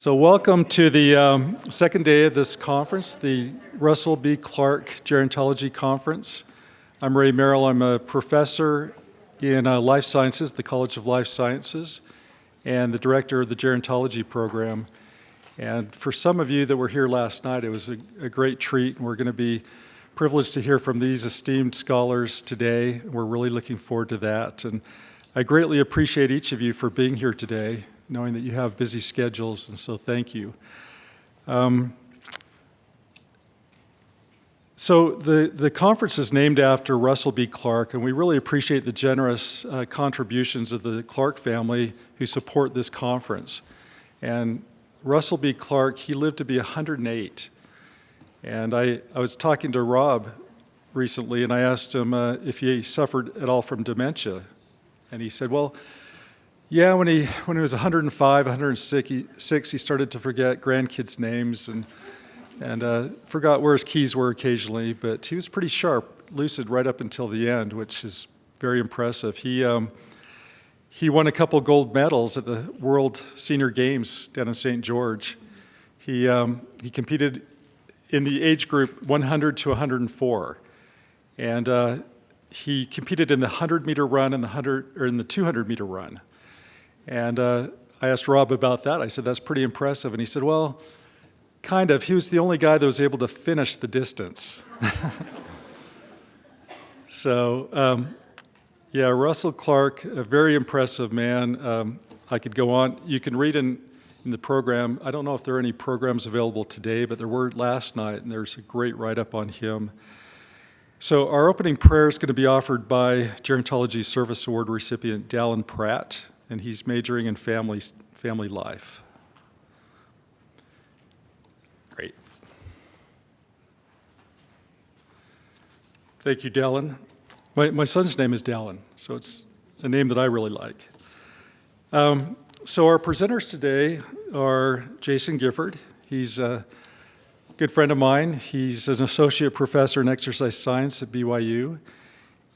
So welcome to the second day of this conference, the Russell B. Clark Gerontology Conference. I'm Ray Merrill. I'm a professor in life sciences, the College of Life Sciences, and the director of the Gerontology program. And for some of you that were here last night, it was a great treat, and we're going to be privileged to hear from these esteemed scholars today. We're really looking forward to that. And I greatly appreciate each of you for being here today, knowing that you have busy schedules, and so thank you. So the conference is named after Russell B. Clark, and we really appreciate the generous contributions of the Clark family who support this conference. And Russell B. Clark, he lived to be 108. And I was talking to Rob recently, and I asked him if he suffered at all from dementia. And he said, well, yeah, when he was 105, 106, he started to forget grandkids' names and forgot where his keys were occasionally. But he was pretty sharp, lucid right up until the end, which is very impressive. He won a couple gold medals at the World Senior Games down in St. George. He competed in the age group 100 to 104, and he competed in the 100-meter run and the 200-meter run. And I asked Rob about that. I said, that's pretty impressive. And he said, well, kind of. He was the only guy that was able to finish the distance. So, yeah, Russell Clark, a very impressive man. I could go on. You can read in the program. I don't know if there are any programs available today, but there were last night, and there's a great write-up on him. So our opening prayer is going to be offered by Gerontology Service Award recipient Dallin Pratt, and he's majoring in family life. Great. Thank you, Dallin. My son's name is Dallin, so it's a name that I really like. So our presenters today are Jayson Gifford. He's a good friend of mine. He's an associate professor in exercise science at BYU.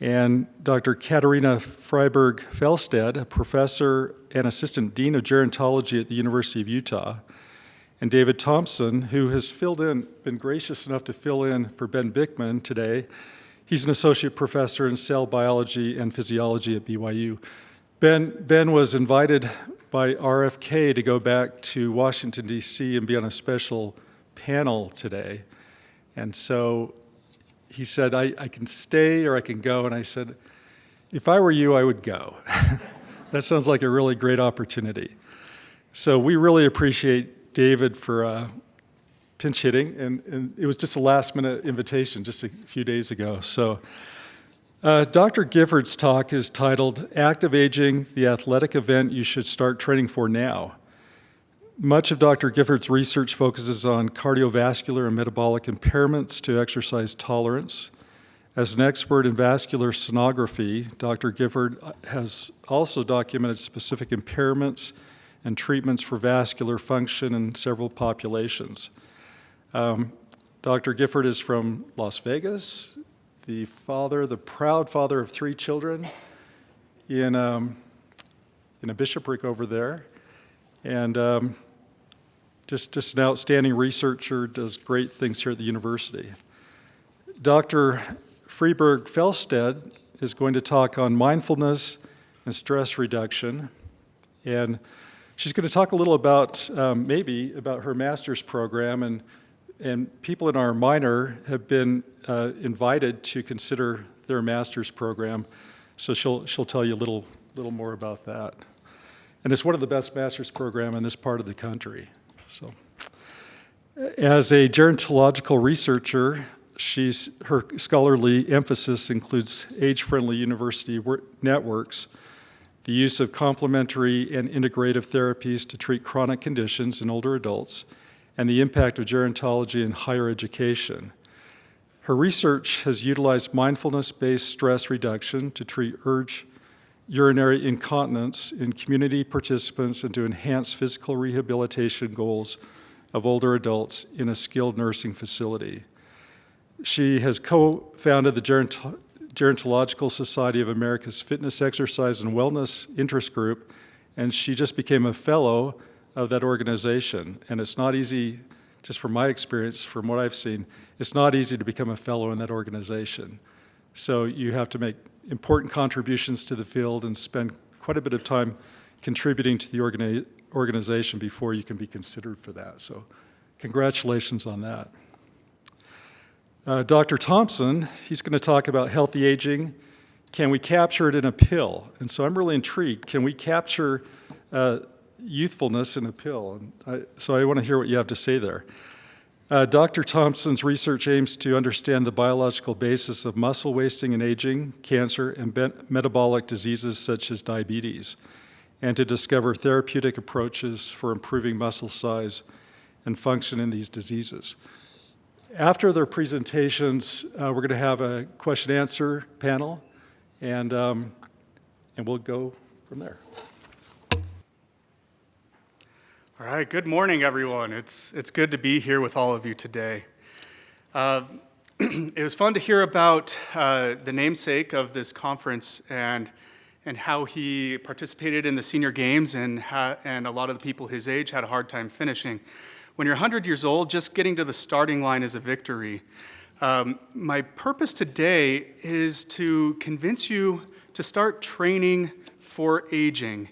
And Dr. Katarina Friberg Felsted, a professor and assistant dean of gerontology at the University of Utah. And David Thomson, who has been gracious enough to fill in for Ben Bickman today. He's an associate professor in cell biology and physiology at BYU. Ben was invited by RFK to go back to Washington, D.C. and be on a special panel today. And so he said, I can stay or I can go. And I said, if I were you, I would go. That sounds like a really great opportunity. So we really appreciate David for pinch hitting. And it was just a last-minute invitation just a few days ago. So Dr. Gifford's talk is titled, Active Aging, the Athletic Event You Should Start Training for Now. Much of Dr. Gifford's research focuses on cardiovascular and metabolic impairments to exercise tolerance. As an expert in vascular sonography, Dr. Gifford has also documented specific impairments and treatments for vascular function in several populations. Dr. Gifford is from Las Vegas, the proud father of 3 children in a bishopric over there. And just an outstanding researcher, does great things here at the university. Dr. Friberg Felsted is going to talk on mindfulness and stress reduction. And she's going to talk a little about, maybe, about her master's program. And people in our minor have been invited to consider their master's program. So she'll tell you a little more about that. And it's one of the best master's programs in this part of the country. So, as a gerontological researcher, her scholarly emphasis includes age-friendly university networks, the use of complementary and integrative therapies to treat chronic conditions in older adults, and the impact of gerontology in higher education. Her research has utilized mindfulness-based stress reduction to treat urinary incontinence in community participants and to enhance physical rehabilitation goals of older adults in a skilled nursing facility. She has co-founded the Gerontological Society of America's Fitness, Exercise, and Wellness Interest Group, and she just became a fellow of that organization. And it's not easy, just from my experience, from what I've seen, it's not easy to become a fellow in that organization. So you have to make important contributions to the field and spend quite a bit of time contributing to the organization before you can be considered for that. So congratulations on that. Dr. Thomson, he's going to talk about healthy aging. Can we capture it in a pill? And so I'm really intrigued. Can we capture youthfulness in a pill? So I want to hear what you have to say there. Dr. Thomson's research aims to understand the biological basis of muscle wasting and aging, cancer, and metabolic diseases such as diabetes, and to discover therapeutic approaches for improving muscle size and function in these diseases. After their presentations, we're going to have a question-answer panel, and we'll go from there. All right, good morning, everyone. It's good to be here with all of you today. It was fun to hear about the namesake of this conference and how he participated in the senior games and a lot of the people his age had a hard time finishing. When you're 100 years old, just getting to the starting line is a victory. My purpose today is to convince you to start training for aging.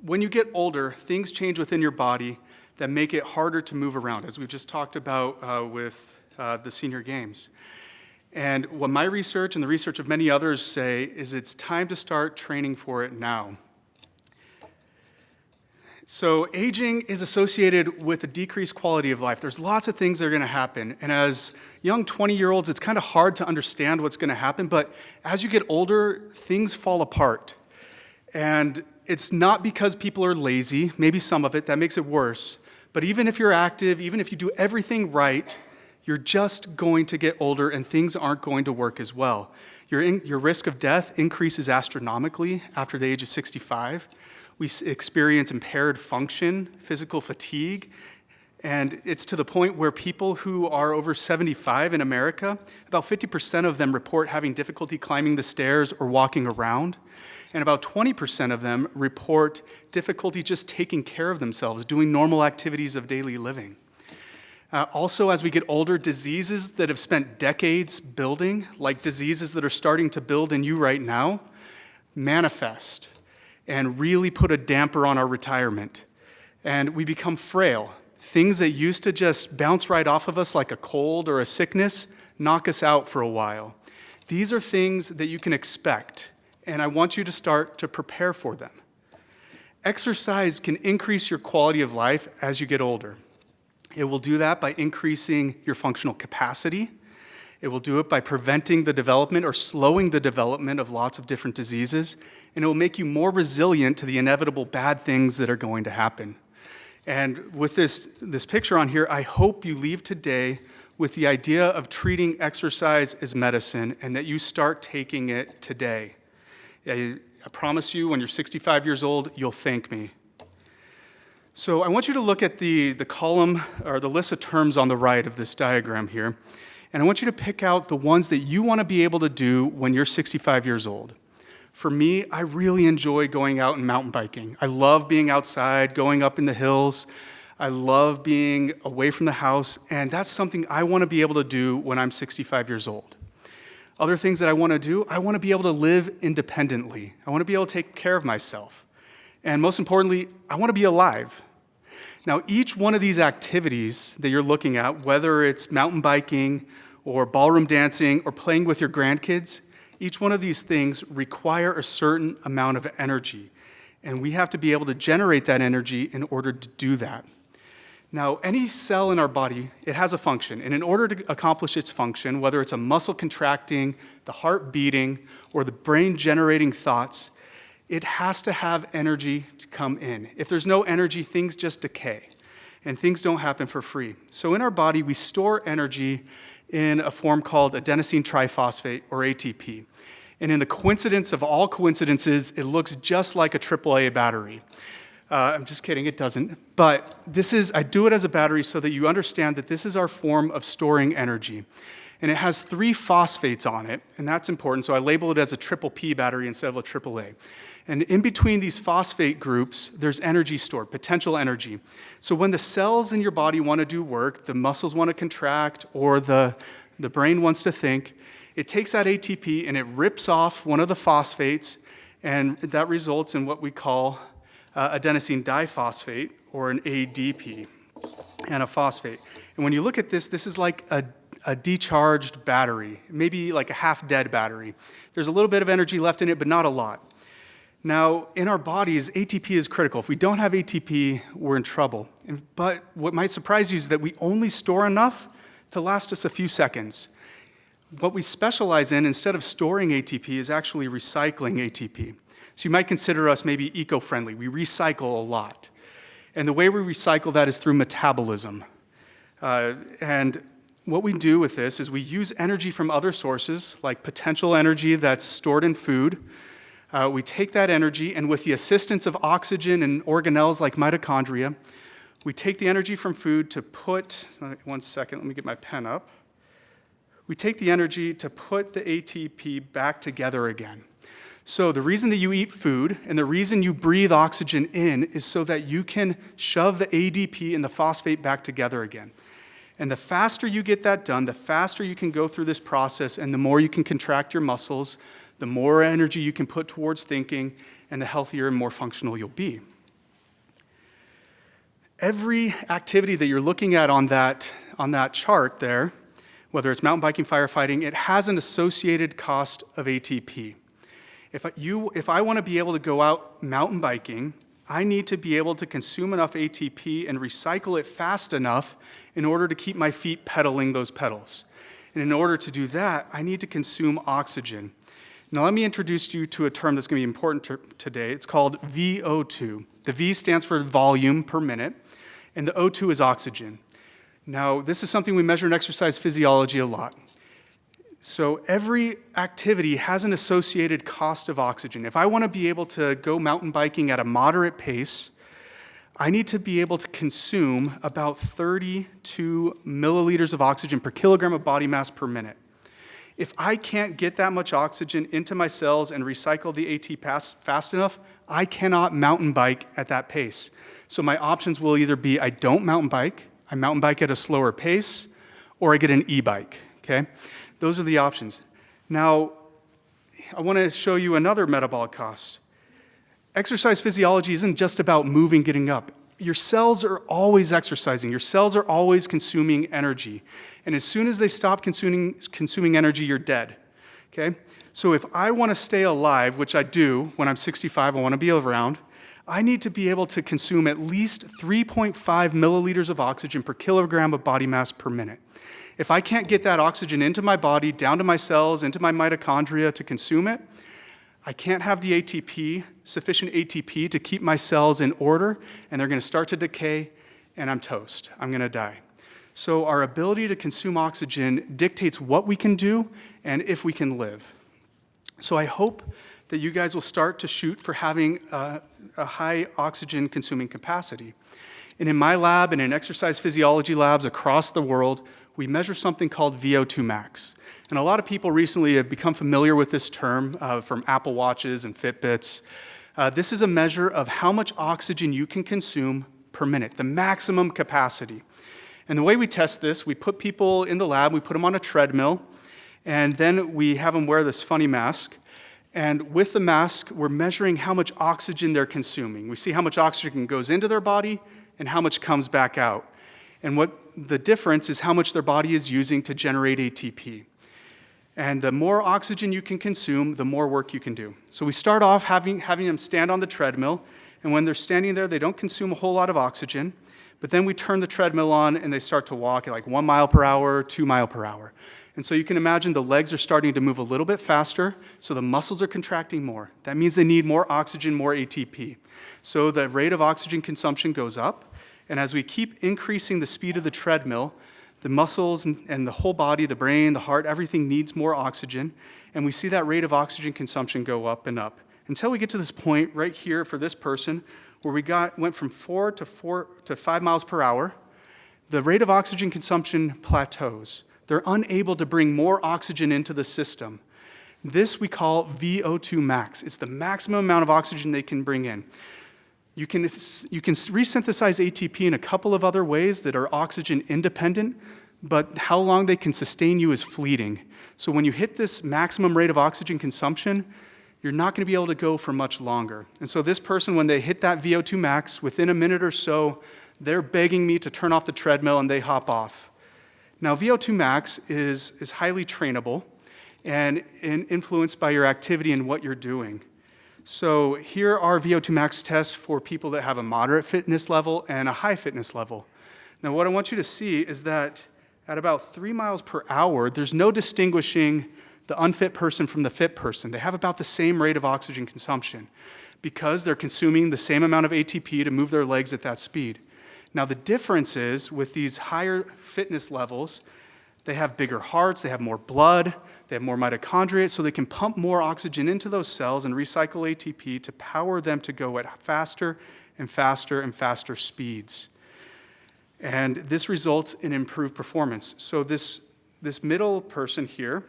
When you get older, things change within your body that make it harder to move around, as we've just talked about with the senior games. And what my research and the research of many others say is it's time to start training for it now. So aging is associated with a decreased quality of life. There's lots of things that are going to happen. And as young 20-year-olds, it's kind of hard to understand what's going to happen. But as you get older, things fall apart. And it's not because people are lazy, maybe some of it, that makes it worse. But even if you're active, even if you do everything right, you're just going to get older and things aren't going to work as well. Your risk of death increases astronomically after the age of 65. We experience impaired function, physical fatigue, and it's to the point where people who are over 75 in America, about 50% of them report having difficulty climbing the stairs or walking around. And about 20% of them report difficulty just taking care of themselves, doing normal activities of daily living. Also, as we get older, diseases that have spent decades building, like diseases that are starting to build in you right now, manifest and really put a damper on our retirement. And we become frail. Things that used to just bounce right off of us like a cold or a sickness knock us out for a while. These are things that you can expect, and I want you to start to prepare for them. Exercise can increase your quality of life as you get older. It will do that by increasing your functional capacity. It will do it by preventing the development or slowing the development of lots of different diseases, and it will make you more resilient to the inevitable bad things that are going to happen. And with this picture on here, I hope you leave today with the idea of treating exercise as medicine and that you start taking it today. I promise you, when you're 65 years old, you'll thank me. So I want you to look at the column or the list of terms on the right of this diagram here, and I want you to pick out the ones that you want to be able to do when you're 65 years old. For me, I really enjoy going out and mountain biking. I love being outside, going up in the hills. I love being away from the house, and that's something I want to be able to do when I'm 65 years old. Other things that I want to do, I want to be able to live independently. I want to be able to take care of myself. And most importantly, I want to be alive. Now, each one of these activities that you're looking at, whether it's mountain biking or ballroom dancing or playing with your grandkids, each one of these things require a certain amount of energy. And we have to be able to generate that energy in order to do that. Now, any cell in our body, it has a function. And in order to accomplish its function, whether it's a muscle contracting, the heart beating, or the brain generating thoughts, it has to have energy to come in. If there's no energy, things just decay. And things don't happen for free. So in our body, we store energy in a form called adenosine triphosphate, or ATP. And in the coincidence of all coincidences, it looks just like a AAA battery. I'm just kidding, it doesn't. But I do it as a battery so that you understand that this is our form of storing energy. And it has 3 phosphates on it, and that's important, so I label it as a triple P battery instead of a AAA. And in between these phosphate groups, there's energy stored, potential energy. So when the cells in your body want to do work, the muscles want to contract, or the brain wants to think, it takes that ATP and it rips off one of the phosphates, and that results in what we call adenosine diphosphate, or an ADP, and a phosphate. And when you look at this, this is like a decharged battery, maybe like a half-dead battery. There's a little bit of energy left in it, but not a lot. Now, in our bodies, ATP is critical. If we don't have ATP, we're in trouble. But what might surprise you is that we only store enough to last us a few seconds. What we specialize in, instead of storing ATP, is actually recycling ATP. So you might consider us maybe eco-friendly. We recycle a lot. And the way we recycle that is through metabolism. And what we do with this is we use energy from other sources, like potential energy that's stored in food. We take that energy, and with the assistance of oxygen and organelles like mitochondria, we take the energy from food to put, one second, let me get my pen up. We take the energy to put the ATP back together again. So the reason that you eat food and the reason you breathe oxygen in is so that you can shove the ADP and the phosphate back together again. And the faster you get that done, the faster you can go through this process, and the more you can contract your muscles, the more energy you can put towards thinking, and the healthier and more functional you'll be. Every activity that you're looking at on that chart there, whether it's mountain biking, firefighting, it has an associated cost of ATP. If I want to be able to go out mountain biking, I need to be able to consume enough ATP and recycle it fast enough in order to keep my feet pedaling those pedals. And in order to do that, I need to consume oxygen. Now let me introduce you to a term that's going to be important today. It's called VO2. The V stands for volume per minute, and the O2 is oxygen. Now, this is something we measure in exercise physiology a lot. So every activity has an associated cost of oxygen. If I want to be able to go mountain biking at a moderate pace, I need to be able to consume about 32 milliliters of oxygen per kilogram of body mass per minute. If I can't get that much oxygen into my cells and recycle the ATP fast enough, I cannot mountain bike at that pace. So my options will either be I don't mountain bike, I mountain bike at a slower pace, or I get an e-bike, okay? Those are the options. Now, I want to show you another metabolic cost. Exercise physiology isn't just about moving, getting up. Your cells are always exercising. Your cells are always consuming energy. And as soon as they stop consuming energy, you're dead, okay? So if I want to stay alive, which I do when I'm 65, I want to be around, I need to be able to consume at least 3.5 milliliters of oxygen per kilogram of body mass per minute. If I can't get that oxygen into my body, down to my cells, into my mitochondria to consume it, I can't have the ATP, sufficient ATP to keep my cells in order, and they're going to start to decay, and I'm toast. I'm going to die. So our ability to consume oxygen dictates what we can do and if we can live. So I hope that you guys will start to shoot for having a high oxygen consuming capacity. And in my lab and in exercise physiology labs across the world, we measure something called VO2 max. And a lot of people recently have become familiar with this term from Apple Watches and Fitbits. This is a measure of how much oxygen you can consume per minute, the maximum capacity. And the way we test this, we put people in the lab, we put them on a treadmill, and then we have them wear this funny mask. And with the mask, we're measuring how much oxygen they're consuming. We see how much oxygen goes into their body and how much comes back out. And what the difference is how much their body is using to generate ATP. And the more oxygen you can consume, the more work you can do. So we start off having them stand on the treadmill, and when they're standing there, they don't consume a whole lot of oxygen, but then we turn the treadmill on and they start to walk at like 1 mile per hour, 2 miles per hour. And so you can imagine the legs are starting to move a little bit faster, so the muscles are contracting more. That means they need more oxygen, more ATP. So the rate of oxygen consumption goes up, and as we keep increasing the speed of the treadmill, the muscles and the whole body, the brain, the heart, everything needs more oxygen, and we see that rate of oxygen consumption go up and up until we get to this point right here for this person where we went from 4 to 5 miles per hour. The rate of oxygen consumption plateaus. They're unable to bring more oxygen into the system. This we call VO2 max. It's the maximum amount of oxygen they can bring in. You can resynthesize ATP in a couple of other ways that are oxygen independent, but how long they can sustain you is fleeting. So when you hit this maximum rate of oxygen consumption, you're not going to be able to go for much longer. And so this person, when they hit that VO2 max, within a minute or so, they're begging me to turn off the treadmill and they hop off. Now, VO2 max is highly trainable and influenced by your activity and what you're doing. So here are VO2 max tests for people that have a moderate fitness level and a high fitness level. Now, what I want you to see is that at about 3 miles per hour, there's no distinguishing the unfit person from the fit person. They have about the same rate of oxygen consumption because they're consuming the same amount of ATP to move their legs at that speed. Now, the difference is with these higher fitness levels, they have bigger hearts, they have more blood, they have more mitochondria, so they can pump more oxygen into those cells and recycle ATP to power them to go at faster and faster and faster speeds. And this results in improved performance. So this middle person here,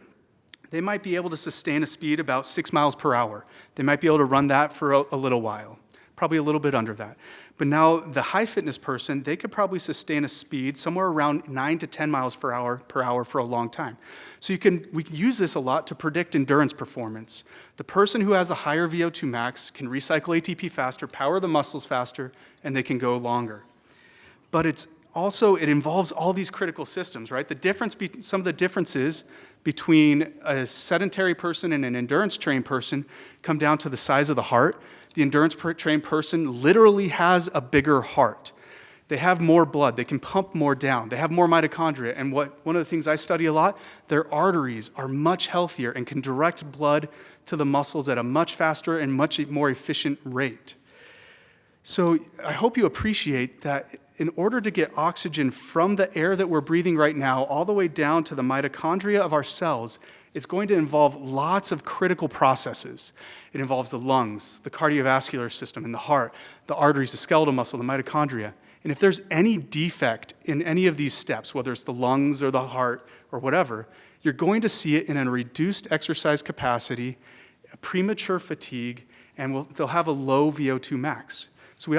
they might be able to sustain a speed about 6 miles per hour. They might be able to run that for a little while, probably a little bit under that. But now the high fitness person, they could probably sustain a speed somewhere around 9 to 10 miles per hour for a long time. So we can use this a lot to predict endurance performance. The person who has a higher VO2 max can recycle ATP faster, power the muscles faster, and they can go longer. But it involves all these critical systems, right? Some of the differences between a sedentary person and an endurance-trained person come down to the size of the heart. The endurance-trained person literally has a bigger heart. They have more blood. They can pump more down. They have more mitochondria. And one of the things I study a lot, their arteries are much healthier and can direct blood to the muscles at a much faster and much more efficient rate. So I hope you appreciate that in order to get oxygen from the air that we're breathing right now all the way down to the mitochondria of our cells, it's going to involve lots of critical processes. It involves the lungs, the cardiovascular system, and the heart, the arteries, the skeletal muscle, the mitochondria. And if there's any defect in any of these steps, whether it's the lungs or the heart or whatever, you're going to see it in a reduced exercise capacity, a premature fatigue, and they'll have a low VO2 max. So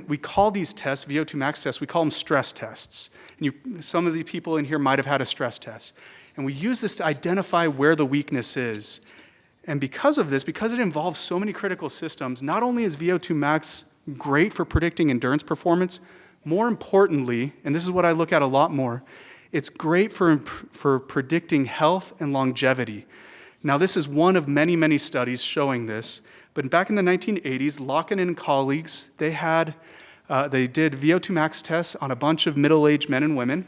we call these tests, VO2 max tests, we call them stress tests. And some of the people in here might have had a stress test. And we use this to identify where the weakness is. And because of this, because it involves so many critical systems, not only is VO2 max great for predicting endurance performance, more importantly, and this is what I look at a lot more, it's great for predicting health and longevity. Now, this is one of many, many studies showing this. But back in the 1980s, Locken and colleagues, they did VO2 max tests on a bunch of middle-aged men and women,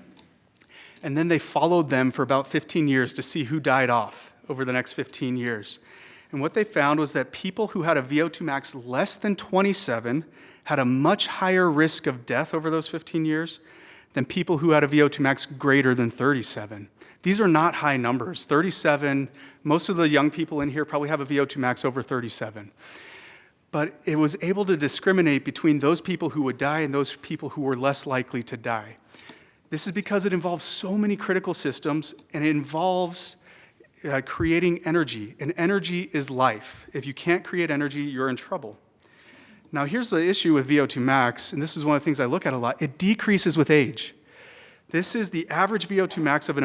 and then they followed them for about 15 years to see who died off over the next 15 years. And what they found was that people who had a VO2 max less than 27 had a much higher risk of death over those 15 years than people who had a VO2 max greater than 37. These are not high numbers. 37, most of the young people in here probably have a VO2 max over 37. But it was able to discriminate between those people who would die and those people who were less likely to die. This is because it involves so many critical systems, and it involves creating energy. And energy is life. If you can't create energy, you're in trouble. Now, here's the issue with VO2 max, and this is one of the things I look at a lot. It decreases with age. This is the average VO2 max of an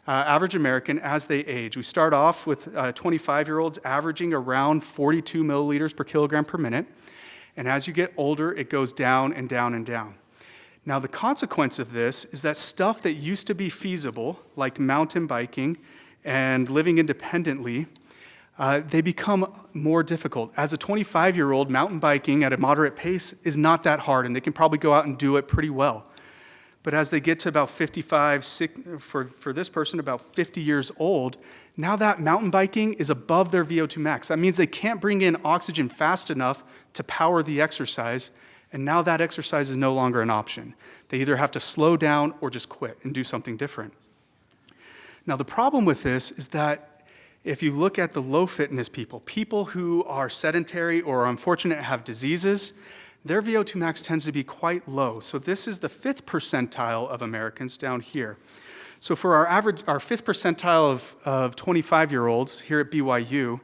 average American as they age. We start off with 25-year-olds averaging around 42 milliliters per kilogram per minute. And as you get older, it goes down and down and down. Now, the consequence of this is that stuff that used to be feasible, like mountain biking and living independently, they become more difficult. As a 25-year-old, mountain biking at a moderate pace is not that hard, and they can probably go out and do it pretty well. But as they get to about 55, for this person, about 50 years old, now that mountain biking is above their VO2 max. That means they can't bring in oxygen fast enough to power the exercise, and now that exercise is no longer an option. They either have to slow down or just quit and do something different. Now, the problem with this is that if you look at the low fitness people who are sedentary or are unfortunate and have diseases, their VO2 max tends to be quite low. So this is the 5th percentile of Americans down here. So for our fifth percentile of 25-year-olds here at BYU,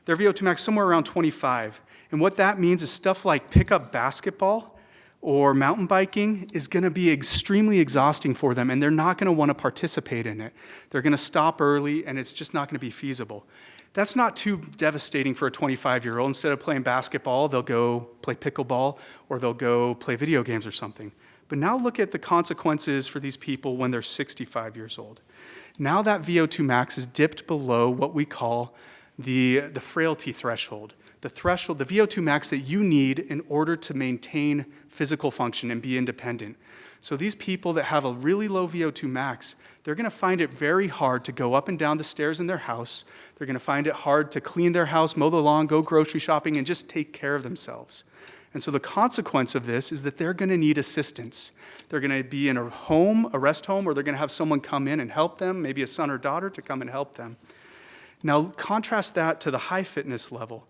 their VO2 max is somewhere around 25. And what that means is stuff like pickup basketball or mountain biking is going to be extremely exhausting for them, and they're not going to want to participate in it. They're going to stop early, and it's just not going to be feasible. That's not too devastating for a 25-year-old. Instead of playing basketball, they'll go play pickleball, or they'll go play video games or something. But now look at the consequences for these people when they're 65 years old. Now that VO2 max is dipped below what we call the frailty threshold. The threshold, the VO2 max that you need in order to maintain physical function and be independent. So these people that have a really low VO2 max, they're going to find it very hard to go up and down the stairs in their house. They're going to find it hard to clean their house, mow the lawn, go grocery shopping, and just take care of themselves. And so the consequence of this is that they're going to need assistance. They're going to be in a home, a rest home, or they're going to have someone come in and help them, maybe a son or daughter to come and help them. Now contrast that to the high fitness level.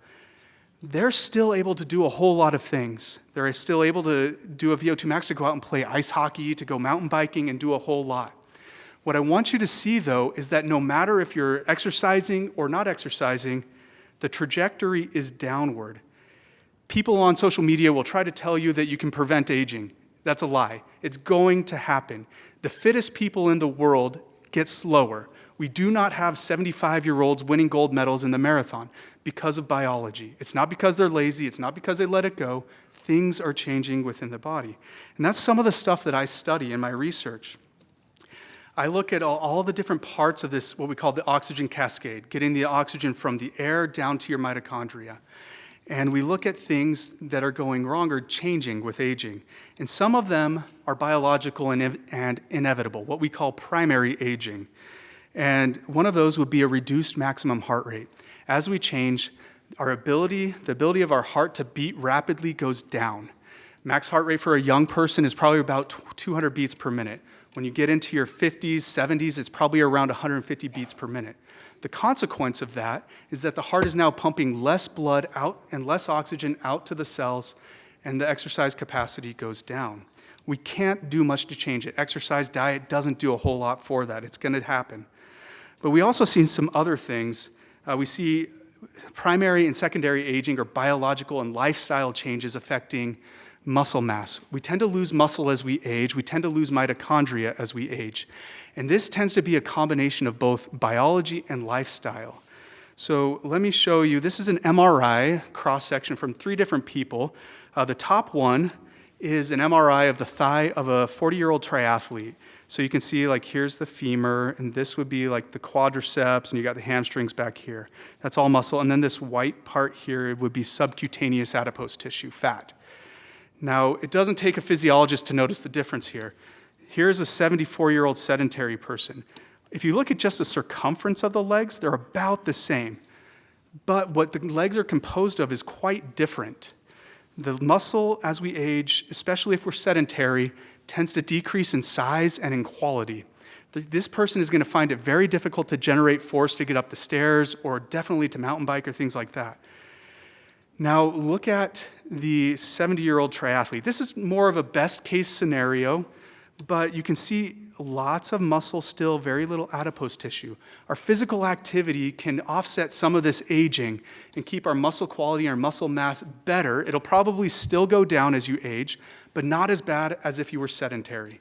They're still able to do a whole lot of things. They're still able to do a VO2 max to go out and play ice hockey, to go mountain biking, and do a whole lot. What I want you to see, though, is that no matter if you're exercising or not exercising, the trajectory is downward. People on social media will try to tell you that you can prevent aging. That's a lie. It's going to happen. The fittest people in the world get slower. We do not have 75-year-olds winning gold medals in the marathon because of biology. It's not because they're lazy. It's not because they let it go. Things are changing within the body. And that's some of the stuff that I study in my research. I look at all the different parts of this, what we call the oxygen cascade, getting the oxygen from the air down to your mitochondria. And we look at things that are going wrong or changing with aging. And some of them are biological and inevitable, what we call primary aging. And one of those would be a reduced maximum heart rate. As we change, the ability of our heart to beat rapidly goes down. Max heart rate for a young person is probably about 200 beats per minute. When you get into your 50s, 70s, it's probably around 150 beats per minute. The consequence of that is that the heart is now pumping less blood out and less oxygen out to the cells, and the exercise capacity goes down. We can't do much to change it. Exercise, diet doesn't do a whole lot for that. It's going to happen. But we also see some other things. We see primary and secondary aging or biological and lifestyle changes affecting muscle mass. We tend to lose muscle as we age. We tend to lose mitochondria as we age. And this tends to be a combination of both biology and lifestyle. So let me show you. This is an MRI cross-section from 3 different people. The top one is an MRI of the thigh of a 40-year-old triathlete. So you can see, like, here's the femur, and this would be like the quadriceps, and you got the hamstrings back here. That's all muscle. And then this white part here would be subcutaneous adipose tissue, fat. Now, it doesn't take a physiologist to notice the difference here. Here's a 74-year-old sedentary person. If you look at just the circumference of the legs, they're about the same. But what the legs are composed of is quite different. The muscle, as we age, especially if we're sedentary, tends to decrease in size and in quality. This person is going to find it very difficult to generate force to get up the stairs or definitely to mountain bike or things like that. Now look at the 70-year-old triathlete. This is more of a best case scenario, but you can see lots of muscle still, very little adipose tissue. Our physical activity can offset some of this aging and keep our muscle quality and our muscle mass better. It'll probably still go down as you age, but not as bad as if you were sedentary.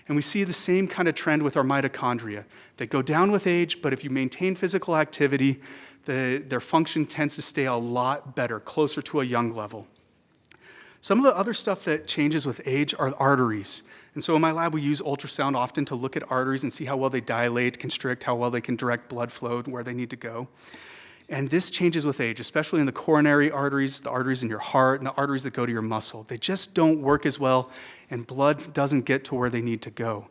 And we see the same kind of trend with our mitochondria. They go down with age, but if you maintain physical activity, their function tends to stay a lot better, closer to a young level. Some of the other stuff that changes with age are arteries. And so in my lab, we use ultrasound often to look at arteries and see how well they dilate, constrict, how well they can direct blood flow where they need to go. And this changes with age, especially in the coronary arteries, the arteries in your heart, and the arteries that go to your muscle. They just don't work as well, and blood doesn't get to where they need to go.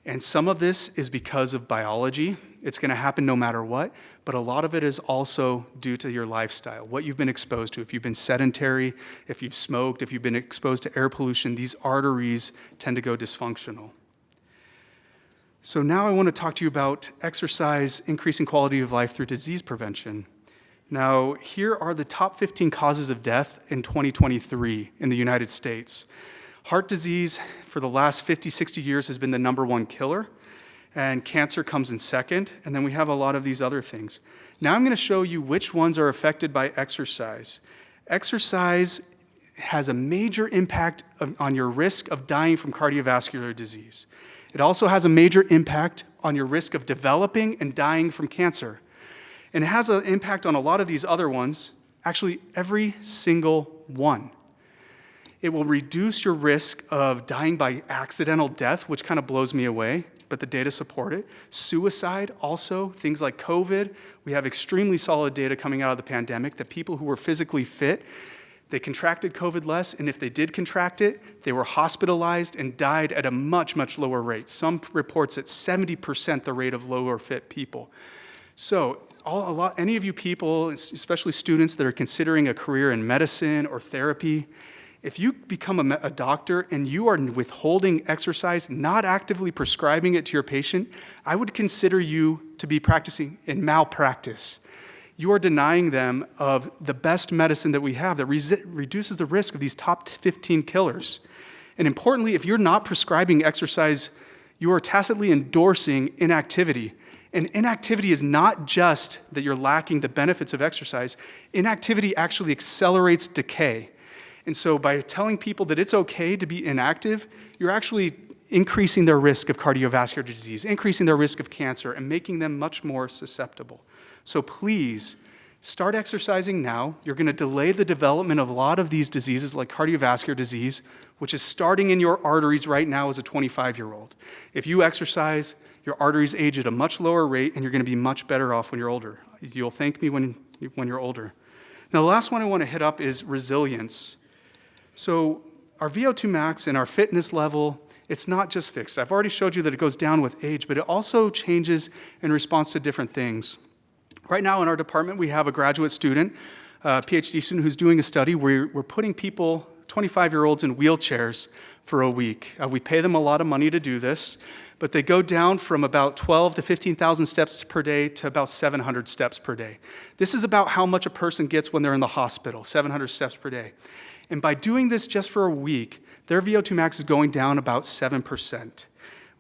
And some of this is because of biology. It's going to happen no matter what, but a lot of it is also due to your lifestyle, what you've been exposed to. If you've been sedentary, if you've smoked, if you've been exposed to air pollution, these arteries tend to go dysfunctional. So now I want to talk to you about exercise, increasing quality of life through disease prevention. Now, here are the top 15 causes of death in 2023 in the United States. Heart disease for the last 50, 60 years has been the #1 killer. and cancer comes in second, and then we have a lot of these other things. Now I'm going to show you which ones are affected by exercise. Exercise has a major impact on your risk of dying from cardiovascular disease. It also has a major impact on your risk of developing and dying from cancer. And it has an impact on a lot of these other ones, actually every single one. It will reduce your risk of dying by accidental death, which kind of blows me away, but the data support it. Suicide also, things like COVID. We have extremely solid data coming out of the pandemic that people who were physically fit, they contracted COVID less, and if they did contract it, they were hospitalized and died at a much, much lower rate. Some reports at 70% the rate of lower fit people. So any of you people, especially students that are considering a career in medicine or therapy, if you become a doctor and you are withholding exercise, not actively prescribing it to your patient, I would consider you to be practicing in malpractice. You are denying them of the best medicine that we have that reduces the risk of these top 15 killers. And importantly, if you're not prescribing exercise, you are tacitly endorsing inactivity. And inactivity is not just that you're lacking the benefits of exercise. Inactivity actually accelerates decay. And so by telling people that it's okay to be inactive, you're actually increasing their risk of cardiovascular disease, increasing their risk of cancer, and making them much more susceptible. So please, start exercising now. You're going to delay the development of a lot of these diseases like cardiovascular disease, which is starting in your arteries right now as a 25-year-old. If you exercise, your arteries age at a much lower rate, and you're going to be much better off when you're older. You'll thank me when you're older. Now, the last one I want to hit up is resilience. So our VO2 max and our fitness level, it's not just fixed. I've already showed you that it goes down with age, but it also changes in response to different things. Right now in our department, we have a graduate student, a PhD student, who's doing a study where we're putting people, 25-year-olds, in wheelchairs for a week. We pay them a lot of money to do this, but they go down from about 12 to 15,000 steps per day to about 700 steps per day. This is about how much a person gets when they're in the hospital, 700 steps per day. And by doing this just for a week, their VO2 max is going down about 7%.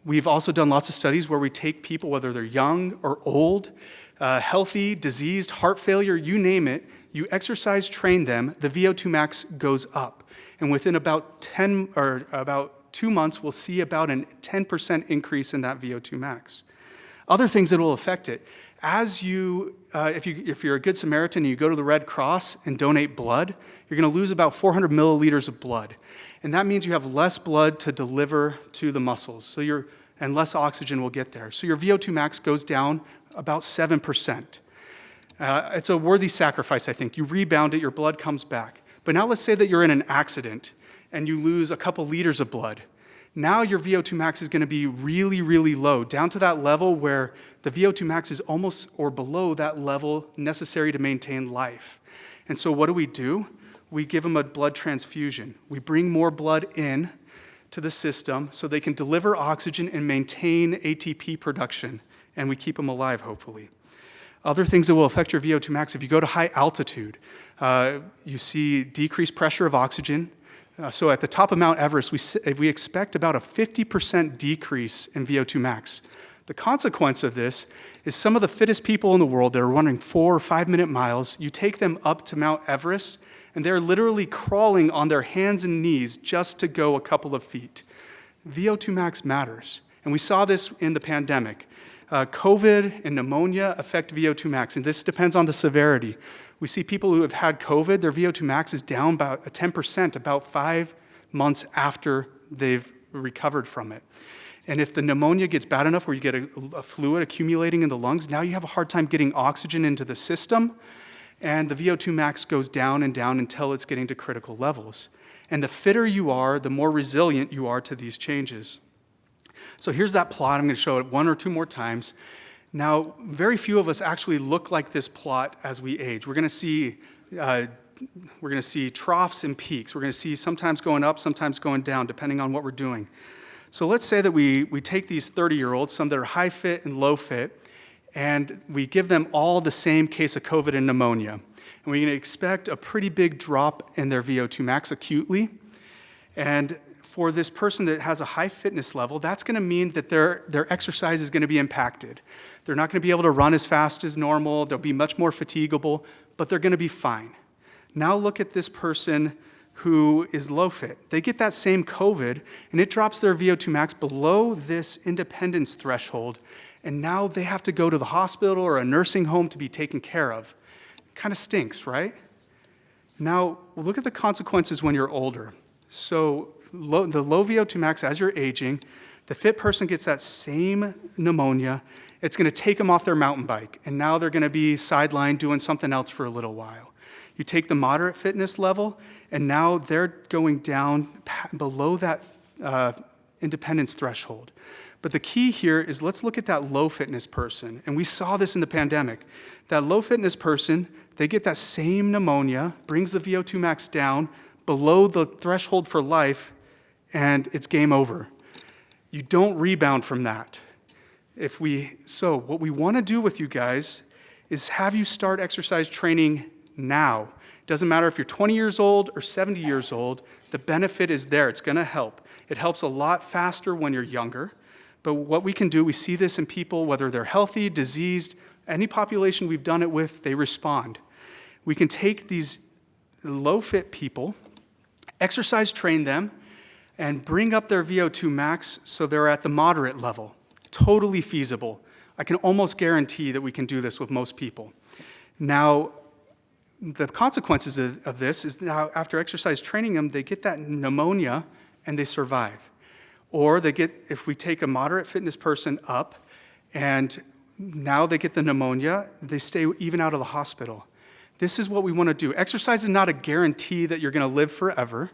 We've also done lots of studies where we take people, whether they're young or old, healthy, diseased, heart failure, you name it, you exercise train them, the VO2 max goes up. And within about 2 months, we'll see about a 10% increase in that VO2 max. Other things that will affect it, if you're a good Samaritan and you go to the Red Cross and donate blood, you're going to lose about 400 milliliters of blood. And that means you have less blood to deliver to the muscles, and less oxygen will get there. So your VO2 max goes down about 7%. It's a worthy sacrifice, I think. You rebound it, your blood comes back. But now let's say that you're in an accident and you lose a couple liters of blood. Now your VO2 max is going to be really, really low, down to that level where the VO2 max is almost or below that level necessary to maintain life. And so what do? We give them a blood transfusion. We bring more blood in to the system so they can deliver oxygen and maintain ATP production, and we keep them alive, hopefully. Other things that will affect your VO2 max, if you go to high altitude, you see decreased pressure of oxygen. So at the top of Mount Everest, we expect about a 50% decrease in VO2 max. The consequence of this is some of the fittest people in the world that are running 4 or 5 minute miles, you take them up to Mount Everest, and they're literally crawling on their hands and knees just to go a couple of feet. VO2 max matters, and we saw this in the pandemic. COVID and pneumonia affect VO2 max, and this depends on the severity. We see people who have had COVID, their VO2 max is down about 10%, about 5 months after they've recovered from it. And if the pneumonia gets bad enough where you get a fluid accumulating in the lungs, now you have a hard time getting oxygen into the system, and the VO2 max goes down and down until it's getting to critical levels. And the fitter you are, the more resilient you are to these changes. So here's that plot. I'm going to show it 1 or 2 more times. Now, very few of us actually look like this plot as we age. We're going to see troughs and peaks. We're going to see sometimes going up, sometimes going down, depending on what we're doing. So let's say that we take these 30-year-olds, some that are high fit and low fit, and we give them all the same case of COVID and pneumonia. And we're going to expect a pretty big drop in their VO2 max acutely. And for this person that has a high fitness level, that's going to mean that their exercise is going to be impacted. They're not going to be able to run as fast as normal. They'll be much more fatigable, but they're going to be fine. Now look at this person who is low fit. They get that same COVID, and it drops their VO2 max below this independence threshold, and now they have to go to the hospital or a nursing home to be taken care of. Kind of stinks, right? Now, look at the consequences when you're older. So the low VO2 max as you're aging, the fit person gets that same pneumonia. It's going to take them off their mountain bike, and now they're going to be sidelined doing something else for a little while. You take the moderate fitness level, and now they're going down below that independence threshold. But the key here is let's look at that low fitness person. And we saw this in the pandemic. That low fitness person, they get that same pneumonia, brings the VO2 max down below the threshold for life, and it's game over. You don't rebound from that. So what we want to do with you guys is have you start exercise training now. It doesn't matter if you're 20 years old or 70 years old, the benefit is there. It's going to help. It helps a lot faster when you're younger. But what we can do, we see this in people, whether they're healthy, diseased, any population we've done it with, they respond. We can take these low-fit people, exercise train them, and bring up their VO2 max so they're at the moderate level. Totally feasible. I can almost guarantee that we can do this with most people. Now, the consequences of this is now after exercise training them, they get that pneumonia and they survive. Or they get, if we take a moderate fitness person up and now they get the pneumonia, they stay even out of the hospital. This is what we want to do. Exercise is not a guarantee that you're going to live forever,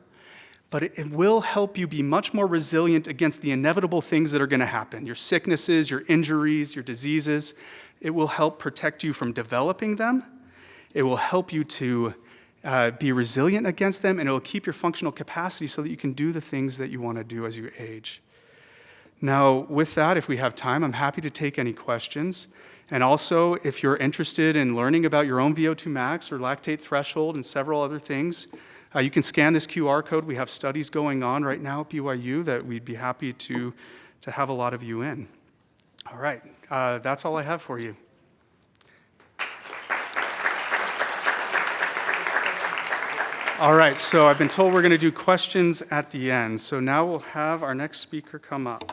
but it will help you be much more resilient against the inevitable things that are going to happen. Your sicknesses, your injuries, your diseases. It will help protect you from developing them. It will help you to be resilient against them, and it will keep your functional capacity so that you can do the things that you want to do as you age. Now, with that, if we have time, I'm happy to take any questions. And also, if you're interested in learning about your own VO2 max or lactate threshold and several other things, you can scan this QR code. We have studies going on right now at BYU that we'd be happy to have a lot of you in. All right, that's all I have for you. All right, so I've been told we're going to do questions at the end. So now we'll have our next speaker come up.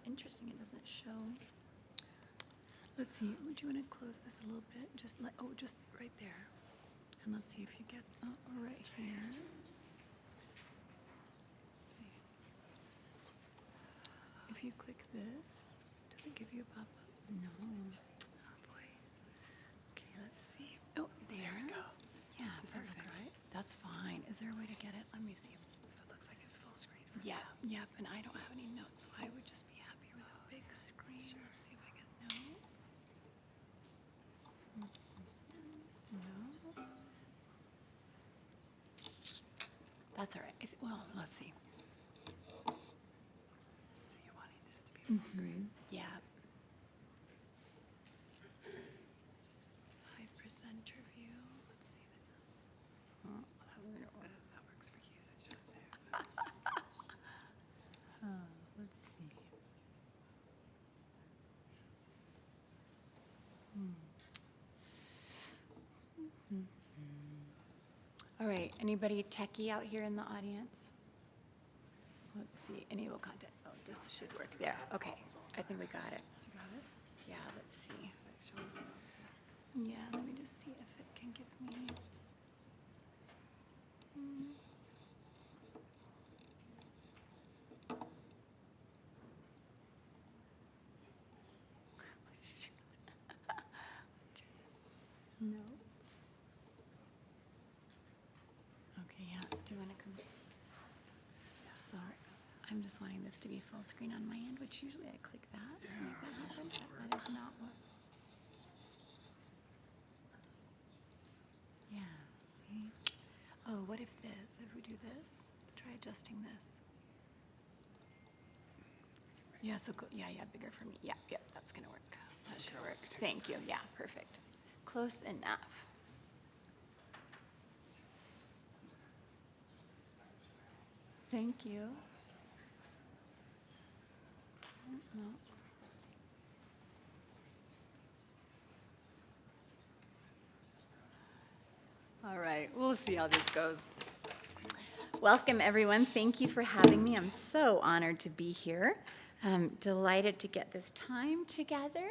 Interesting, it doesn't show. Let's see, would you want to close this a little bit? Just right there. And let's see if you get, right here. Let's see. If you click this, does it give you a pop-up? No. Oh, boy. Okay, let's see. Oh, there we go. Yeah, perfect. Right? That's fine. Is there a way to get it? Let me see. So it looks like it's full screen. Yeah, yep, and I don't have any notes, so I would just be happy with a big screen. Sure. Let's see if I get notes. No. That's all right. Well, let's see. So you're wanting this to be full screen? Yeah. High presenter view. Let's see. That works for you. It's just there. Let's see. All right, anybody techie out here in the audience? Let's see, enable content. Oh, this should work there. Okay, I think we got it. You got it? Yeah, let's see. Like, show me what else. Yeah, let me just see if it can give me. No. Okay, yeah. Do you want to come? Sorry. I'm just wanting this to be full screen on my end, which usually I click that to make that happen, but that is not what. Yeah, see? Oh, what if this? If we do this, try adjusting this. Yeah, so go, yeah, bigger for me. Yeah, that's gonna work. That should work. Thank you. Yeah, perfect. Close enough. Thank you. No. All right, we'll see how this goes. Welcome, everyone. Thank you for having me. I'm so honored to be here. I'm delighted to get this time together.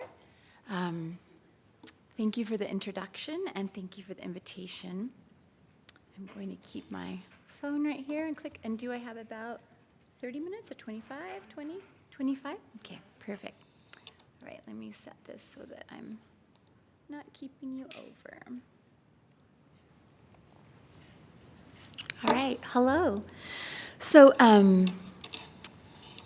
Thank you for the introduction, and thank you for the invitation. I'm going to keep my phone right here and click. And do I have about 30 minutes or 25, 20, 25? Okay, perfect. All right, let me set this so that I'm not keeping you over. All right, hello. So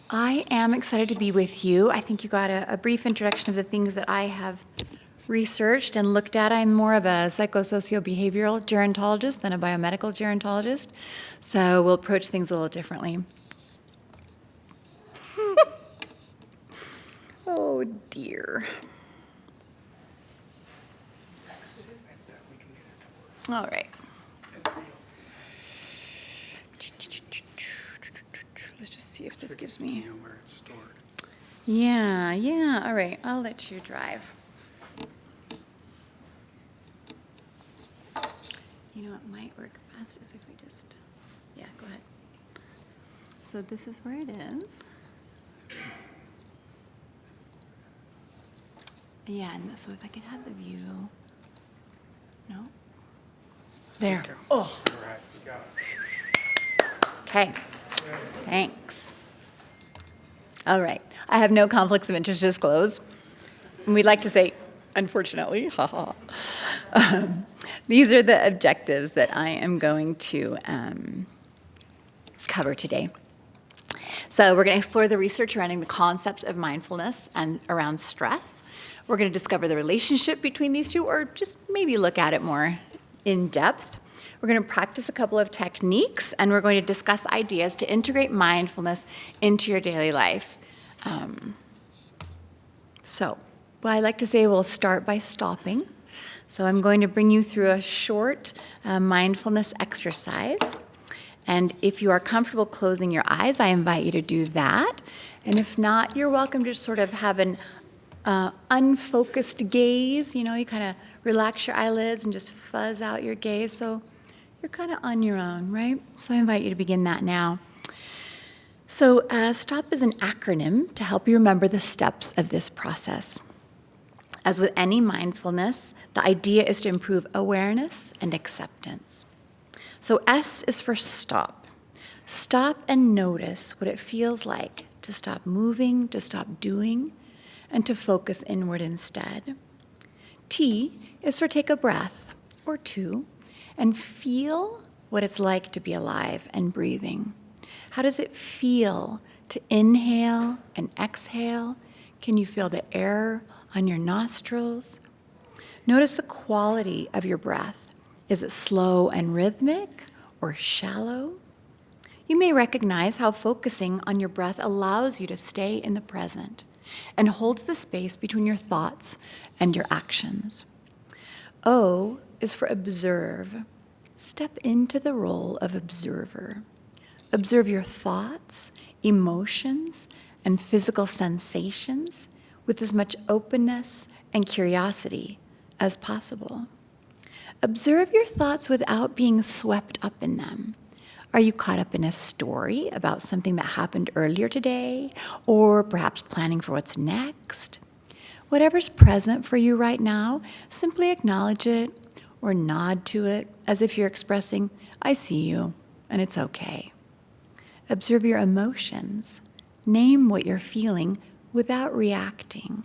I am excited to be with you. I think you got a brief introduction of the things that I have researched and looked at. I'm more of a psychosociobehavioral gerontologist than a biomedical gerontologist, so we'll approach things a little differently. Oh dear. All right. Let's just see if this gives me. Where it's stored. Yeah, all right, I'll let you drive. You know what might work best is if we just, yeah, go ahead. So this is where it is. Yeah, and so if I could have the view. No? There. Oh. All right, you got it. Okay, thanks. All right, I have no conflicts of interest to disclose. And we'd like to say, unfortunately, haha. These are the objectives that I am going to cover today. So we're going to explore the research surrounding the concepts of mindfulness and around stress. We're going to discover the relationship between these two, or just maybe look at it more in depth. We're going to practice a couple of techniques, and we're going to discuss ideas to integrate mindfulness into your daily life. Well, I like to say we'll start by stopping. So I'm going to bring you through a short mindfulness exercise. And if you are comfortable closing your eyes, I invite you to do that. And if not, you're welcome to just sort of have an unfocused gaze. You know, you kind of relax your eyelids and just fuzz out your gaze. So you're kind of on your own, right? So I invite you to begin that now. So STOP is an acronym to help you remember the steps of this process. As with any mindfulness, the idea is to improve awareness and acceptance. So S is for stop. Stop and notice what it feels like to stop moving, to stop doing, and to focus inward instead. T is for take a breath or two and feel what it's like to be alive and breathing. How does it feel to inhale and exhale? Can you feel the air on your nostrils? Notice the quality of your breath. Is it slow and rhythmic or shallow? You may recognize how focusing on your breath allows you to stay in the present and holds the space between your thoughts and your actions. O is for observe. Step into the role of observer. Observe your thoughts, emotions, and physical sensations with as much openness and curiosity as possible. Observe your thoughts without being swept up in them. Are you caught up in a story about something that happened earlier today, or perhaps planning for what's next? Whatever's present for you right now, simply acknowledge it or nod to it as if you're expressing, I see you, and it's okay. Observe your emotions. Name what you're feeling without reacting.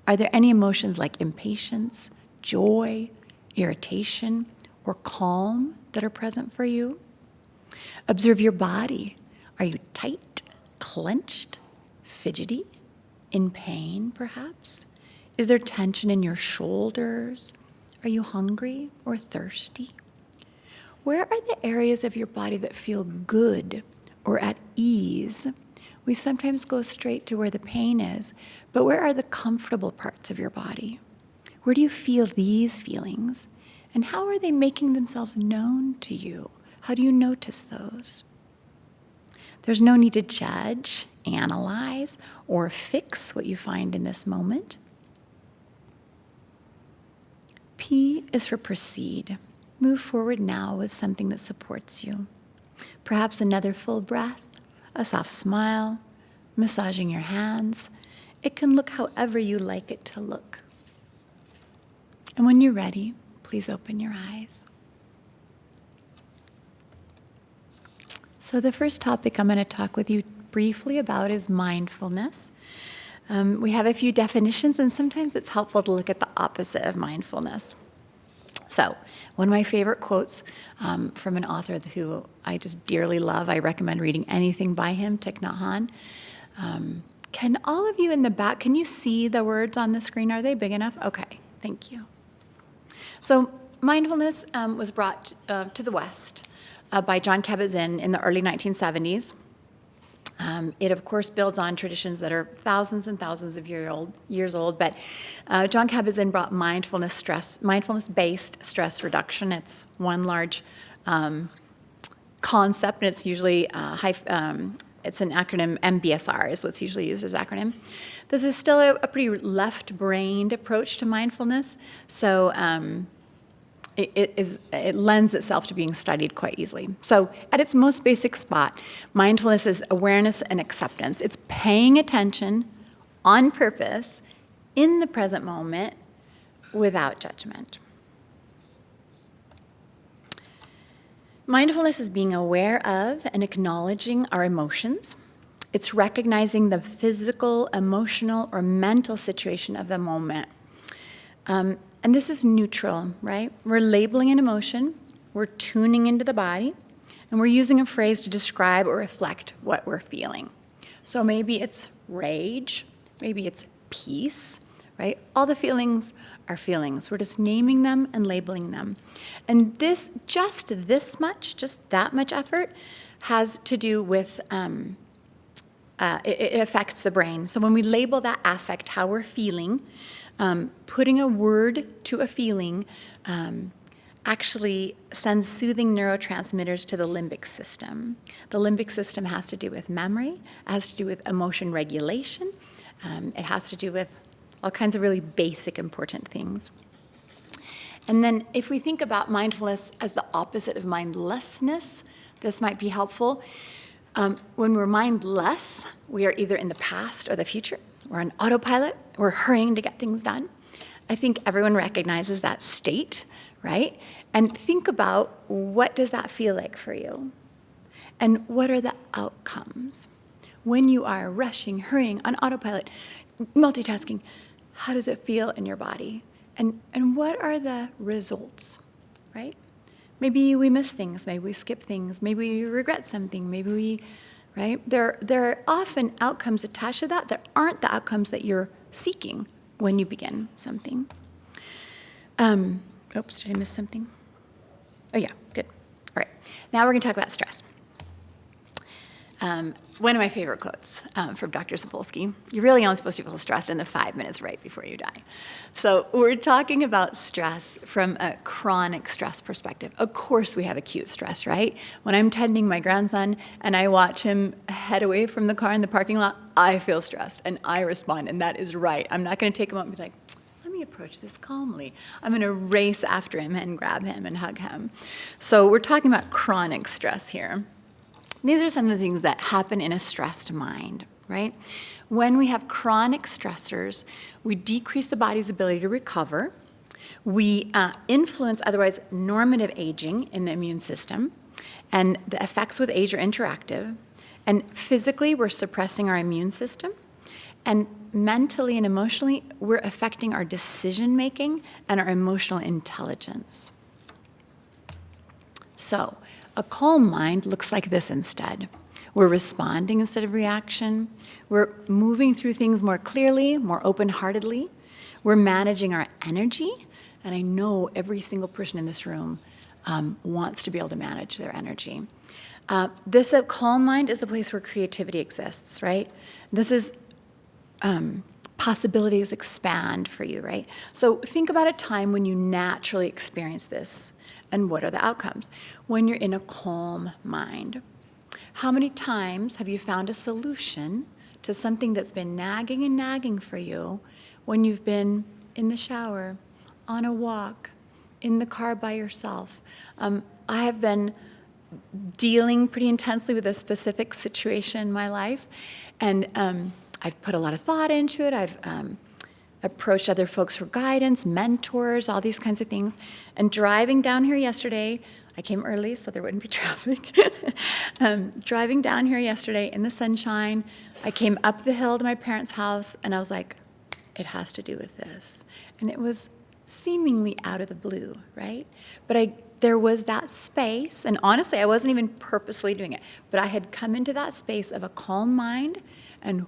Are there any emotions like impatience, joy, irritation, or calm that are present for you? Observe your body. Are you tight, clenched, fidgety, in pain perhaps? Is there tension in your shoulders? Are you hungry or thirsty? Where are the areas of your body that feel good or at ease? We sometimes go straight to where the pain is, but where are the comfortable parts of your body? Where do you feel these feelings? And how are they making themselves known to you? How do you notice those? There's no need to judge, analyze, or fix what you find in this moment. P is for proceed. Move forward now with something that supports you. Perhaps another full breath, a soft smile, massaging your hands. It can look however you like it to look. And when you're ready, please open your eyes. So the first topic I'm going to talk with you briefly about is mindfulness. We have a few definitions, and sometimes it's helpful to look at the opposite of mindfulness. So, one of my favorite quotes from an author who I just dearly love, I recommend reading anything by him, Thich Nhat Hanh. Can all of you in the back, can you see the words on the screen? Are they big enough? Okay, thank you. So, mindfulness was brought to the West by Jon Kabat-Zinn in the early 1970s. It, of course, builds on traditions that are thousands and thousands of years old, but Jon Kabat-Zinn brought mindfulness-based stress reduction. It's one large concept, and it's usually it's an acronym. MBSR is what's usually used as acronym. This is still a pretty left-brained approach to mindfulness, so it lends itself to being studied quite easily. So at its most basic spot, mindfulness is awareness and acceptance. It's paying attention on purpose in the present moment without judgment. Mindfulness is being aware of and acknowledging our emotions. It's recognizing the physical, emotional, or mental situation of the moment. And this is neutral, right? We're labeling an emotion, we're tuning into the body, and we're using a phrase to describe or reflect what we're feeling. So maybe it's rage, maybe it's peace, right? All the feelings are feelings. We're just naming them and labeling them. And just that much effort has to do with, it affects the brain. So when we label that affect, how we're feeling, putting a word to a feeling actually sends soothing neurotransmitters to the limbic system. The limbic system has to do with memory, it has to do with emotion regulation, it has to do with all kinds of really basic, important things. And then if we think about mindfulness as the opposite of mindlessness, this might be helpful. When we're mindless, we are either in the past or the future. We're on autopilot. We're hurrying to get things done. I think everyone recognizes that state, right? And think about, what does that feel like for you? And what are the outcomes? When you are rushing, hurrying, on autopilot, multitasking, how does it feel in your body? And what are the results, right? Maybe we miss things, maybe we skip things, maybe we regret something, maybe we, right? There are often outcomes attached to that aren't the outcomes that you're seeking when you begin something. Oops, did I miss something? Oh yeah, good. All right, now we're gonna talk about stress. One of my favorite quotes from Dr. Sapolsky: you're really only supposed to feel stressed in the 5 minutes right before you die. So we're talking about stress from a chronic stress perspective. Of course we have acute stress, right? When I'm tending my grandson and I watch him head away from the car in the parking lot, I feel stressed and I respond, and that is right. I'm not gonna take him up and be like, let me approach this calmly. I'm going to race after him and grab him and hug him. So we're talking about chronic stress here. These are some of the things that happen in a stressed mind, right? When we have chronic stressors, we decrease the body's ability to recover. We influence otherwise normative aging in the immune system, and the effects with age are interactive. And physically, we're suppressing our immune system. And mentally and emotionally, we're affecting our decision-making and our emotional intelligence. So, a calm mind looks like this instead. We're responding instead of reaction. We're moving through things more clearly, more open-heartedly. We're managing our energy. And I know every single person in this room wants to be able to manage their energy. This calm mind is the place where creativity exists, right? This is possibilities expand for you, right? So think about a time when you naturally experience this, and what are the outcomes? When you're in a calm mind. How many times have you found a solution to something that's been nagging and nagging for you when you've been in the shower, on a walk, in the car by yourself? I have been dealing pretty intensely with a specific situation in my life, and I've put a lot of thought into it. I've approached other folks for guidance, mentors, all these kinds of things. And driving down here yesterday, I came early so there wouldn't be traffic. Driving down here yesterday in the sunshine, I came up the hill to my parents' house, and I was like, it has to do with this. And it was seemingly out of the blue, right? But there was that space, and honestly, I wasn't even purposely doing it, but I had come into that space of a calm mind, and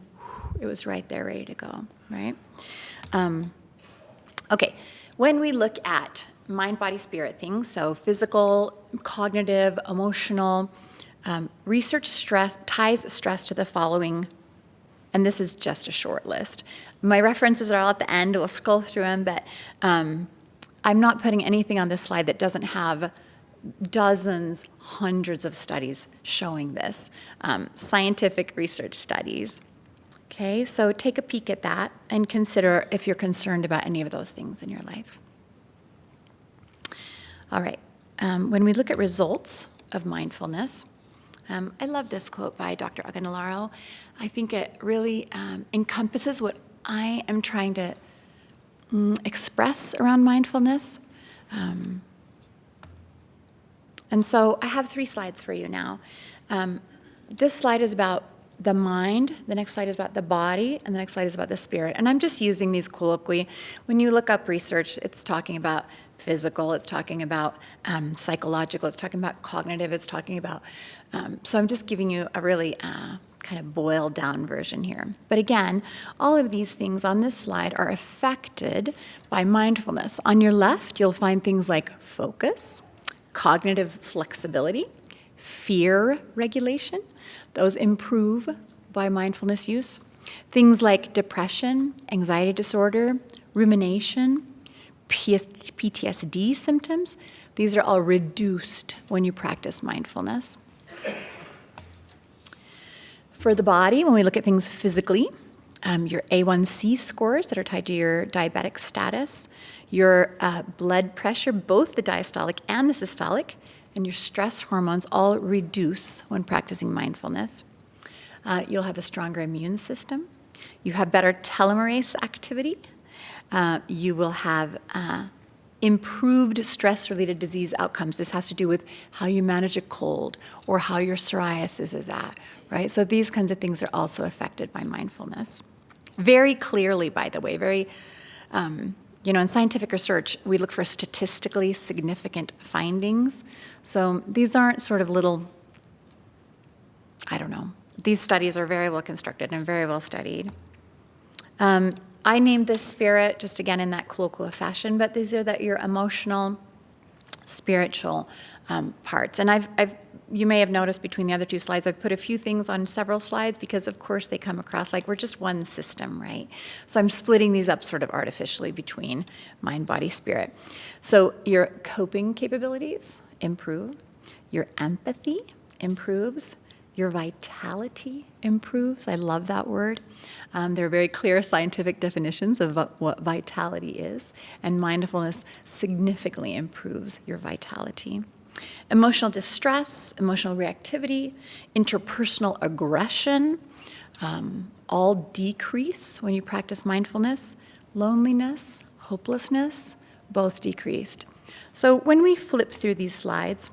it was right there, ready to go, right? Okay, when we look at mind, body, spirit things, so physical, cognitive, emotional, research ties stress to the following, and this is just a short list. My references are all at the end. We'll scroll through them, but I'm not putting anything on this slide that doesn't have dozens, hundreds of studies showing this, scientific research studies. Okay, so take a peek at that and consider if you're concerned about any of those things in your life. All right, when we look at results of mindfulness, I love this quote by Dr. Aganalaro. I think it really encompasses what I am trying to express around mindfulness. And so I have 3 slides for you now. This slide is about the mind, the next slide is about the body, and the next slide is about the spirit. And I'm just using these colloquially. When you look up research, it's talking about physical, it's talking about psychological, it's talking about cognitive, it's talking about, so I'm just giving you a really kind of boiled down version here. But again, all of these things on this slide are affected by mindfulness. On your left, you'll find things like focus, cognitive flexibility, fear regulation. Those improve by mindfulness use. Things like depression, anxiety disorder, rumination, PTSD symptoms, these are all reduced when you practice mindfulness. For the body, when we look at things physically, your A1C scores that are tied to your diabetic status, your blood pressure, both the diastolic and the systolic, and your stress hormones all reduce when practicing mindfulness. You'll have a stronger immune system. You have better telomerase activity. You will have improved stress-related disease outcomes. This has to do with how you manage a cold or how your psoriasis is at, right? So these kinds of things are also affected by mindfulness. Very clearly, by the way, in scientific research, we look for statistically significant findings. So these aren't sort of little, these studies are very well constructed and very well studied. I named this spirit, just again in that colloquial fashion, but these are your emotional, spiritual parts. And you may have noticed between the other 2 slides, I've put a few things on several slides because, of course, they come across like we're just one system, right? So I'm splitting these up sort of artificially between mind, body, spirit. So your coping capabilities improve, your empathy improves, Your vitality improves. I love that word. There are very clear scientific definitions of what vitality is, and mindfulness significantly improves your vitality. Emotional distress, emotional reactivity, interpersonal aggression, all decrease when you practice mindfulness. Loneliness, hopelessness, both decreased. So when we flip through these slides,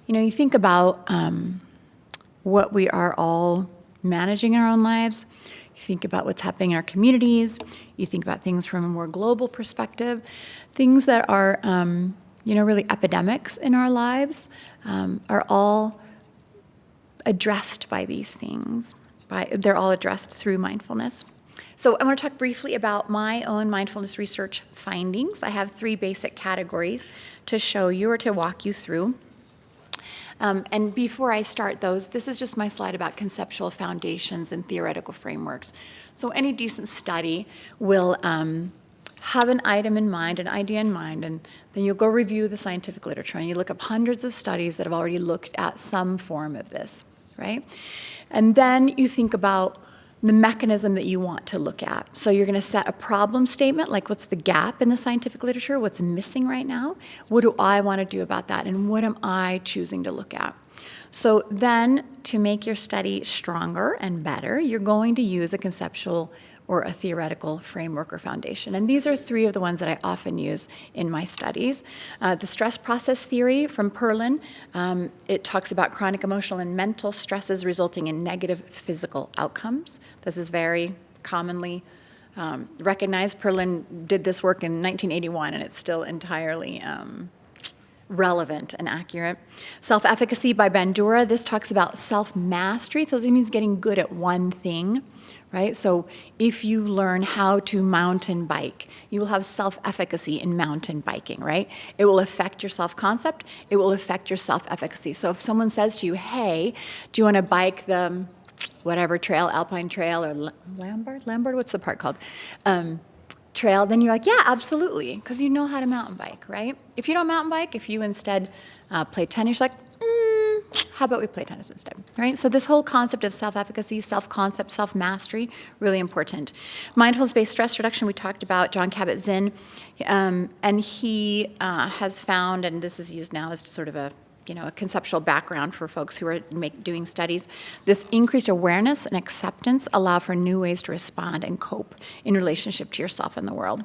you think about what we are all managing in our own lives. You think about what's happening in our communities. You think about things from a more global perspective. Things that are, really epidemics in our lives are all addressed by these things. They're all addressed through mindfulness. So I want to talk briefly about my own mindfulness research findings. I have 3 basic categories to show you or to walk you through. And before I start those, this is just my slide about conceptual foundations and theoretical frameworks. So any decent study will have an item in mind, an idea in mind, and then you'll go review the scientific literature, and you look up hundreds of studies that have already looked at some form of this, right? And then you think about the mechanism that you want to look at. So you're going to set a problem statement, like what's the gap in the scientific literature, what's missing right now, what do I want to do about that, and what am I choosing to look at? So then, to make your study stronger and better, you're going to use a conceptual or a theoretical framework or foundation. And these are 3 of the ones that I often use in my studies. The stress process theory from Perlin, it talks about chronic emotional and mental stresses resulting in negative physical outcomes. This is very commonly recognized. Perlin did this work in 1981, and it's still entirely relevant and accurate. Self-efficacy by Bandura. This talks about self-mastery. So it means getting good at one thing, right? So if you learn how to mountain bike, you will have self-efficacy in mountain biking, right? It will affect your self-concept. It will affect your self-efficacy. So if someone says to you, hey, do you want to bike the whatever trail, Alpine Trail or Lambert, what's the park called? Trail, then you're like, yeah, absolutely, because you know how to mountain bike, right? If you don't mountain bike, if you instead play tennis, you're like, how about we play tennis instead, right? So this whole concept of self-efficacy, self-concept, self-mastery, really important. Mindfulness-based stress reduction, we talked about Jon Kabat-Zinn, and he has found, and this is used now as sort of a conceptual background for folks who are doing studies. This increased awareness and acceptance allow for new ways to respond and cope in relationship to yourself and the world.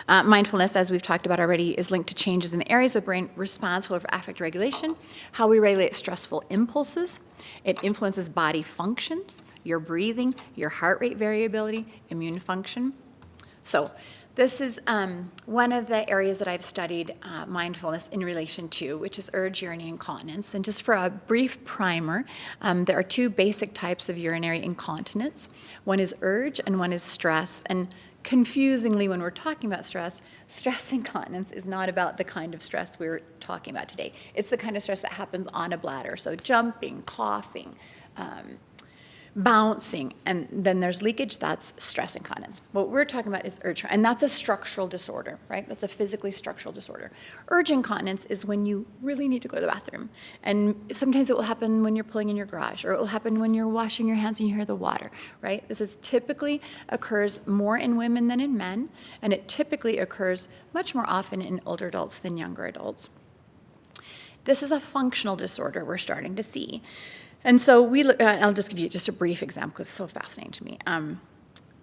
Mindfulness, as we've talked about already, is linked to changes in the areas of the brain responsible for affect regulation, how we regulate stressful impulses. It influences body functions, your breathing, your heart rate variability, immune function. So this is one of the areas that I've studied mindfulness in relation to, which is urge, urinary incontinence. And just for a brief primer, there are 2 basic types of urinary incontinence. One is urge and one is stress. And confusingly, when we're talking about stress incontinence is not about the kind of stress we're talking about today. It's the kind of stress that happens on a bladder. So jumping, coughing, bouncing, and then there's leakage. That's stress incontinence. What we're talking about is urge, and that's a structural disorder, right? That's a physically structural disorder. Urge incontinence is when you really need to go to the bathroom, and sometimes it will happen when you're pulling in your garage, or it will happen when you're washing your hands and you hear the water, right? This is typically occurs more in women than in men, and it typically occurs much more often in older adults than younger adults. This is a functional disorder we're starting to see. And so I'll just give you just a brief example because it's so fascinating to me.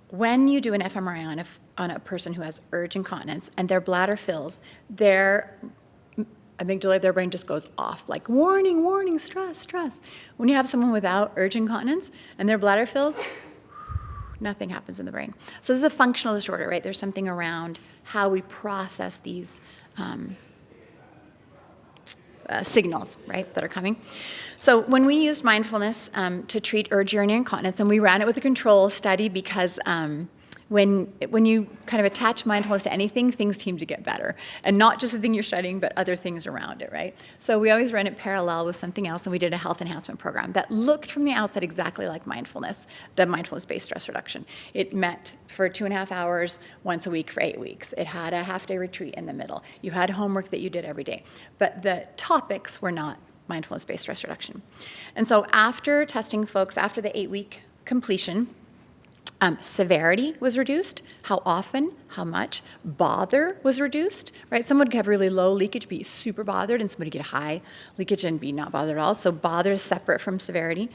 When you do an fMRI on a person who has urge incontinence and their bladder fills, their amygdala, their brain just goes off, like warning, warning, stress, stress. When you have someone without urge incontinence and their bladder fills, nothing happens in the brain. So this is a functional disorder, right? There's something around how we process these signals, right, that are coming. So when we used mindfulness to treat urge urinary incontinence, and we ran it with a control study because when you kind of attach mindfulness to anything, things seem to get better. And not just the thing you're studying, but other things around it, right? So we always ran it parallel with something else, and we did a health enhancement program that looked from the outset exactly like mindfulness, the mindfulness-based stress reduction. It met for 2.5 hours once a week for 8 weeks. It had a half-day retreat in the middle. You had homework that you did every day. But the topics were not mindfulness-based stress reduction. And so after testing folks, after the 8-week completion, severity was reduced, how often, how much. Bother was reduced, right? Someone would have really low leakage, be super bothered, and somebody get high leakage and be not bothered at all. So bother is separate from severity.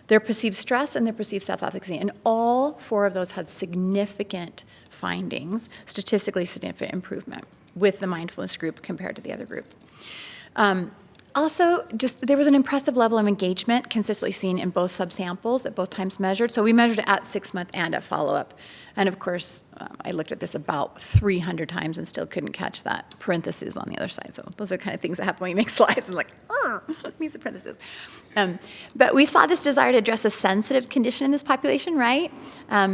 Their perceived stress and their perceived self-efficacy. And all 4 of those had significant findings, statistically significant improvement with the mindfulness group compared to the other group. Also, just there was an impressive level of engagement consistently seen in both subsamples at both times measured. So we measured it at 6 months and at follow-up. And of course, I looked at this about 300 times and still couldn't catch that parenthesis on the other side. So those are kind of things that happen when you make slides and like, it needs a parenthesis. But we saw this desire to address a sensitive condition in this population, right?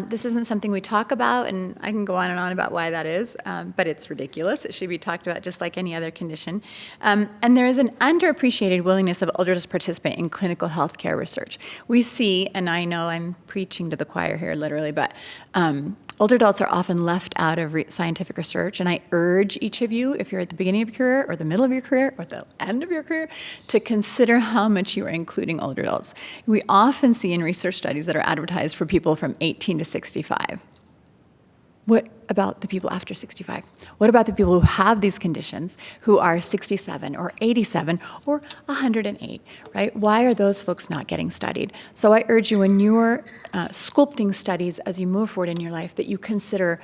This isn't something we talk about, and I can go on and on about why that is, but it's ridiculous. It should be talked about just like any other condition. And there is an underappreciated willingness of older adults to participate in clinical healthcare research. We see, and I know I'm preaching to the choir here literally, but older adults are often left out of scientific research, and I urge each of you, if you're at the beginning of your career or the middle of your career or the end of your career, to consider how much you are including older adults. We often see in research studies that are advertised for people from 18 to 65. What about the people after 65? What about the people who have these conditions, who are 67 or 87 or 108, right? Why are those folks not getting studied? So I urge you, when you're sculpting studies as you move forward in your life, that you consider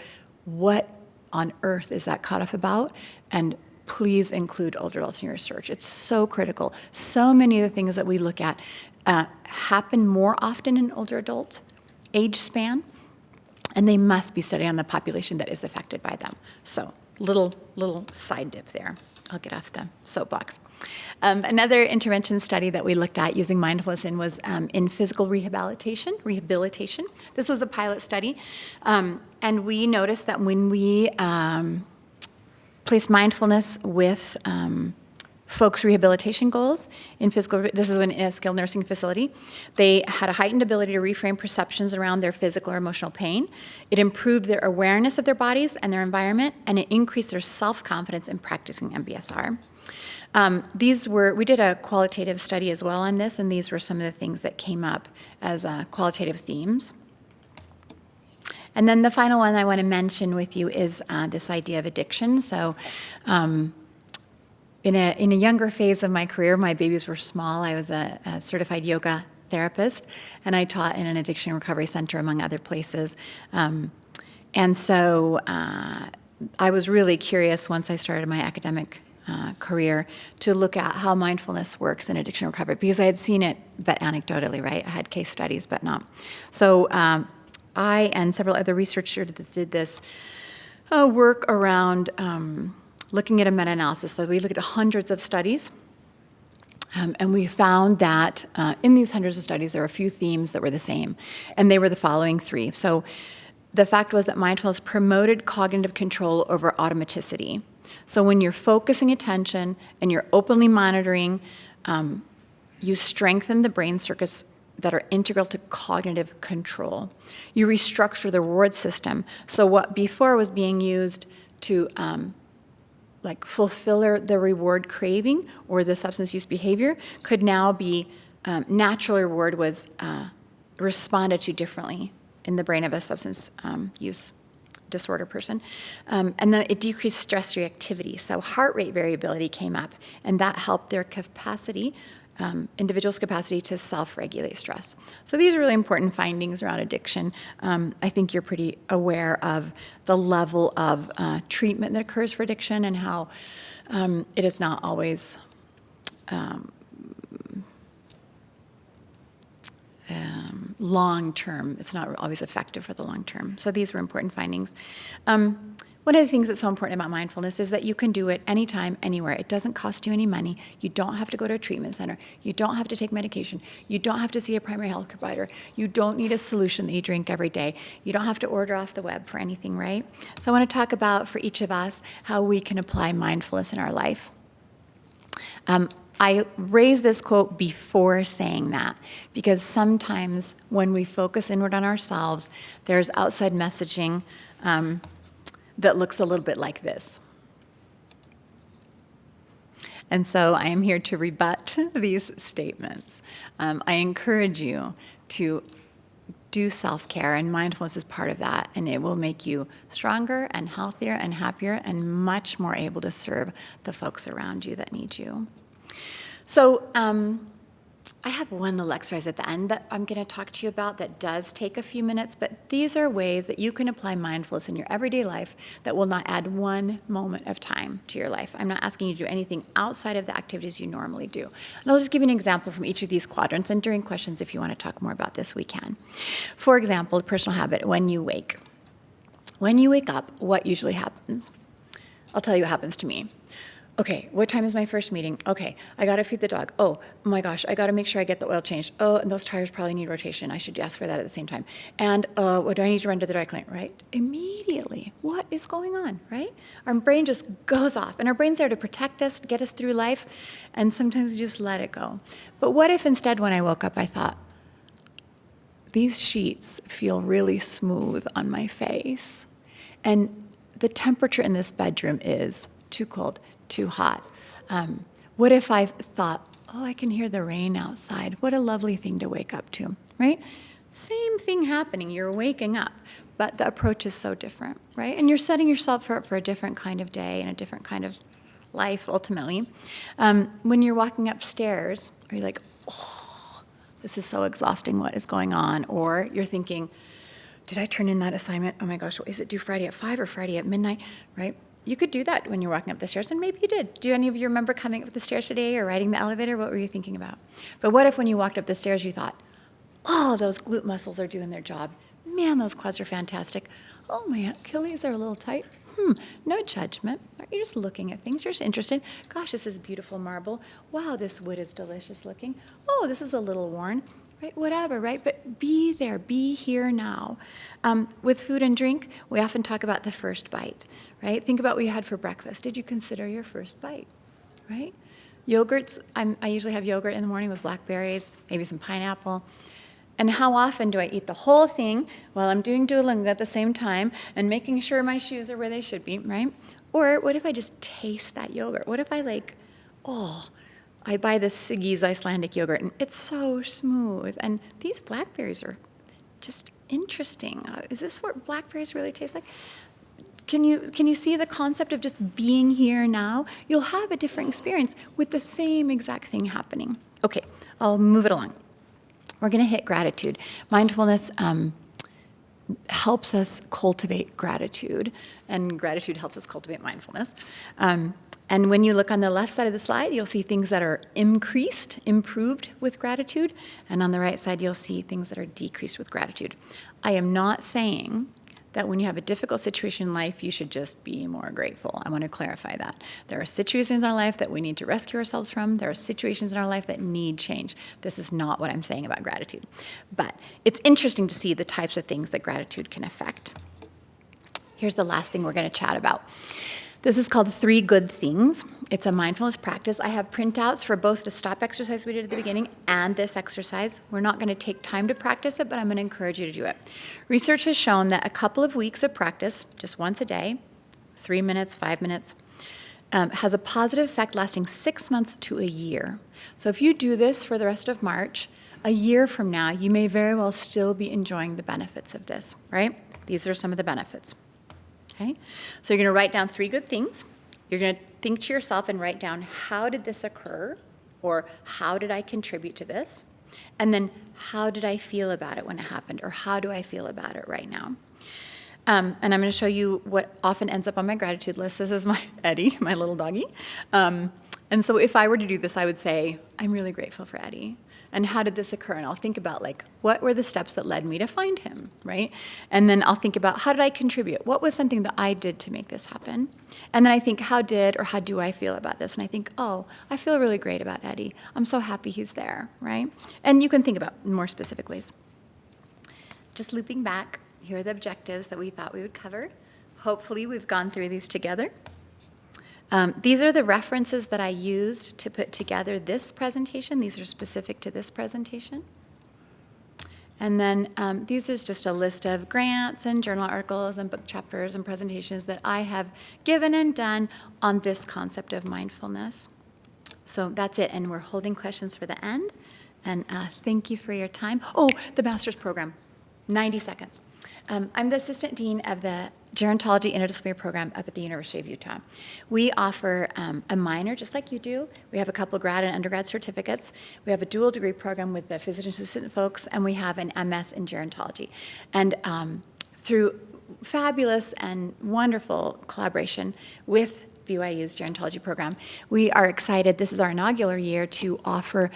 what on earth is that cutoff about, and please include older adults in your research. It's so critical. So many of the things that we look at happen more often in older adult age span, and they must be studied on the population that is affected by them. So little side dip there. I'll get off the soapbox. Another intervention study that we looked at using mindfulness in was in physical rehabilitation. This was a pilot study, and we noticed that when we placed mindfulness with folks' rehabilitation goals in this is in a skilled nursing facility. They had a heightened ability to reframe perceptions around their physical or emotional pain. It improved their awareness of their bodies and their environment, and it increased their self-confidence in practicing MBSR. We did a qualitative study as well on this, and these were some of the things that came up as qualitative themes. And then the final one I want to mention with you is this idea of addiction. So in a younger phase of my career, my babies were small. I was a certified yoga therapist, and I taught in an addiction recovery center, among other places. And so I was really curious once I started my academic career to look at how mindfulness works in addiction recovery, because I had seen it, but anecdotally, right? I had case studies, but not. So I and several other researchers did this work around looking at a meta-analysis. So we looked at hundreds of studies, and we found that in these hundreds of studies, there were a few themes that were the same, and they were the following 3. So the fact was that mindfulness promoted cognitive control over automaticity. So when you're focusing attention and you're openly monitoring, you strengthen the brain circuits that are integral to cognitive control. You restructure the reward system. So what before was being used to fulfill the reward craving or the substance use behavior could now be natural reward was responded to differently in the brain of a substance use disorder person. And then it decreased stress reactivity. So heart rate variability came up, and that helped their capacity, individuals' capacity to self-regulate stress. So these are really important findings around addiction. I think you're pretty aware of the level of treatment that occurs for addiction and how it is not always long-term. It's not always effective for the long term. So these were important findings. One of the things that's so important about mindfulness is that you can do it anytime, anywhere. It doesn't cost you any money. You don't have to go to a treatment center. You don't have to take medication. You don't have to see a primary health provider. You don't need a solution that you drink every day. You don't have to order off the web for anything, right? So I want to talk about, for each of us, how we can apply mindfulness in our life. I raised this quote before saying that, because sometimes when we focus inward on ourselves, there's outside messaging that looks a little bit like this. And so I am here to rebut these statements. I encourage you to do self-care, and mindfulness is part of that, and it will make you stronger and healthier and happier and much more able to serve the folks around you that need you. So I have one little exercise at the end that I'm going to talk to you about that does take a few minutes, but these are ways that you can apply mindfulness in your everyday life that will not add one moment of time to your life. I'm not asking you to do anything outside of the activities you normally do. And I'll just give you an example from each of these quadrants, and during questions, if you want to talk more about this, we can. For example, a personal habit, when you wake. When you wake up, what usually happens? I'll tell you what happens to me. Okay, what time is my first meeting? Okay, I gotta feed the dog. Oh my gosh, I gotta make sure I get the oil changed. Oh, and those tires probably need rotation. I should ask for that at the same time. And what do I need to run to the dry cleaner, right? Immediately, what is going on, right? Our brain just goes off, and our brain's there to protect us, to get us through life, and sometimes we just let it go. But what if instead when I woke up I thought, these sheets feel really smooth on my face, and the temperature in this bedroom is too cold, too hot. What if I thought, oh, I can hear the rain outside. What a lovely thing to wake up to, right? Same thing happening. You're waking up, but the approach is so different, right? And you're setting yourself up for a different kind of day and a different kind of life, ultimately. When you're walking upstairs, are you like, oh, this is so exhausting. What is going on? Or you're thinking, did I turn in that assignment? Oh my gosh, is it due Friday at 5 or Friday at midnight, right? You could do that when you're walking up the stairs, and maybe you did. Do any of you remember coming up the stairs today or riding the elevator? What were you thinking about? But what if when you walked up the stairs you thought, oh, those glute muscles are doing their job. Man, those quads are fantastic. Oh, my Achilles are a little tight. No judgment. You're just looking at things. You're just interested. Gosh, this is beautiful marble. Wow, this wood is delicious looking. Oh, this is a little worn. Right, whatever, right? But be there, be here now. With food and drink, we often talk about the first bite, right? Think about what you had for breakfast. Did you consider your first bite, right? Yogurts, I usually have yogurt in the morning with blackberries, maybe some pineapple. And how often do I eat the whole thing while I'm doing Duolingo at the same time and making sure my shoes are where they should be, right? Or what if I just taste that yogurt? What if I I buy this Siggy's Icelandic yogurt, and it's so smooth. And these blackberries are just interesting. Is this what blackberries really taste like? Can you see the concept of just being here now? You'll have a different experience with the same exact thing happening. Okay, I'll move it along. We're going to hit gratitude. Mindfulness helps us cultivate gratitude, and gratitude helps us cultivate mindfulness. And when you look on the left side of the slide, you'll see things that are improved with gratitude. And on the right side, you'll see things that are decreased with gratitude. I am not saying that when you have a difficult situation in life, you should just be more grateful. I want to clarify that. There are situations in our life that we need to rescue ourselves from. There are situations in our life that need change. This is not what I'm saying about gratitude. But it's interesting to see the types of things that gratitude can affect. Here's the last thing we're going to chat about. This is called 3 Good Things. It's a mindfulness practice. I have printouts for both the stop exercise we did at the beginning and this exercise. We're not going to take time to practice it, but I'm going to encourage you to do it. Research has shown that a couple of weeks of practice, just once a day, 3 minutes, 5 minutes, has a positive effect lasting 6 months to a year. So if you do this for the rest of March, a year from now, you may very well still be enjoying the benefits of this, right? These are some of the benefits. Okay, so you're going to write down 3 good things. You're going to think to yourself and write down, how did this occur? Or how did I contribute to this? And then how did I feel about it when it happened? Or how do I feel about it right now? And I'm going to show you what often ends up on my gratitude list. This is my Eddie, my little doggy. And so if I were to do this, I would say, I'm really grateful for Eddie. And how did this occur? And I'll think about, what were the steps that led me to find him, right? And then I'll think about, how did I contribute? What was something that I did to make this happen? And then I think, how do I feel about this? And I think, oh, I feel really great about Eddie. I'm so happy he's there, right? And you can think about more specific ways. Just looping back, here are the objectives that we thought we would cover. Hopefully we've gone through these together. These are the references that I used to put together this presentation. These are specific to this presentation. And then this is just a list of grants and journal articles and book chapters and presentations that I have given and done on this concept of mindfulness. So that's it, and we're holding questions for the end. And thank you for your time. Oh, the master's program, 90 seconds. I'm the assistant dean of the Gerontology Interdisciplinary Program up at the University of Utah. We offer a minor, just like you do. We have a couple grad and undergrad certificates. We have a dual degree program with the physician assistant folks, and we have an MS in gerontology. And through fabulous and wonderful collaboration with BYU's gerontology program, we are excited. This is our inaugural year to offer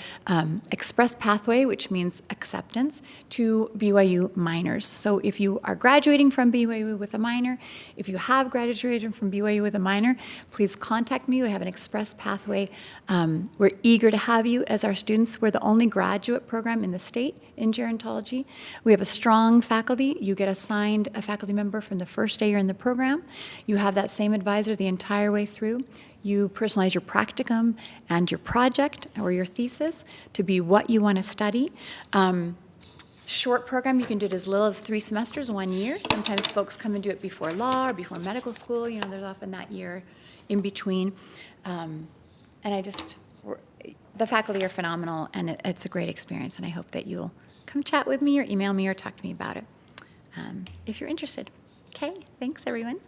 express pathway, which means acceptance, to BYU minors. So if you are graduating from BYU with a minor, if you have graduated from BYU with a minor, please contact me. We have an express pathway. We're eager to have you as our students. We're the only graduate program in the state in gerontology. We have a strong faculty. You get assigned a faculty member from the first day you're in the program. You have that same advisor the entire way through. You personalize your practicum and your project or your thesis to be what you want to study. Short program, you can do it as little as 3 semesters, 1 year. Sometimes folks come and do it before law or before medical school. You know, there's often that year in between. And the faculty are phenomenal, and it's a great experience, and I hope that you'll come chat with me or email me or talk to me about it if you're interested. Okay, thanks everyone.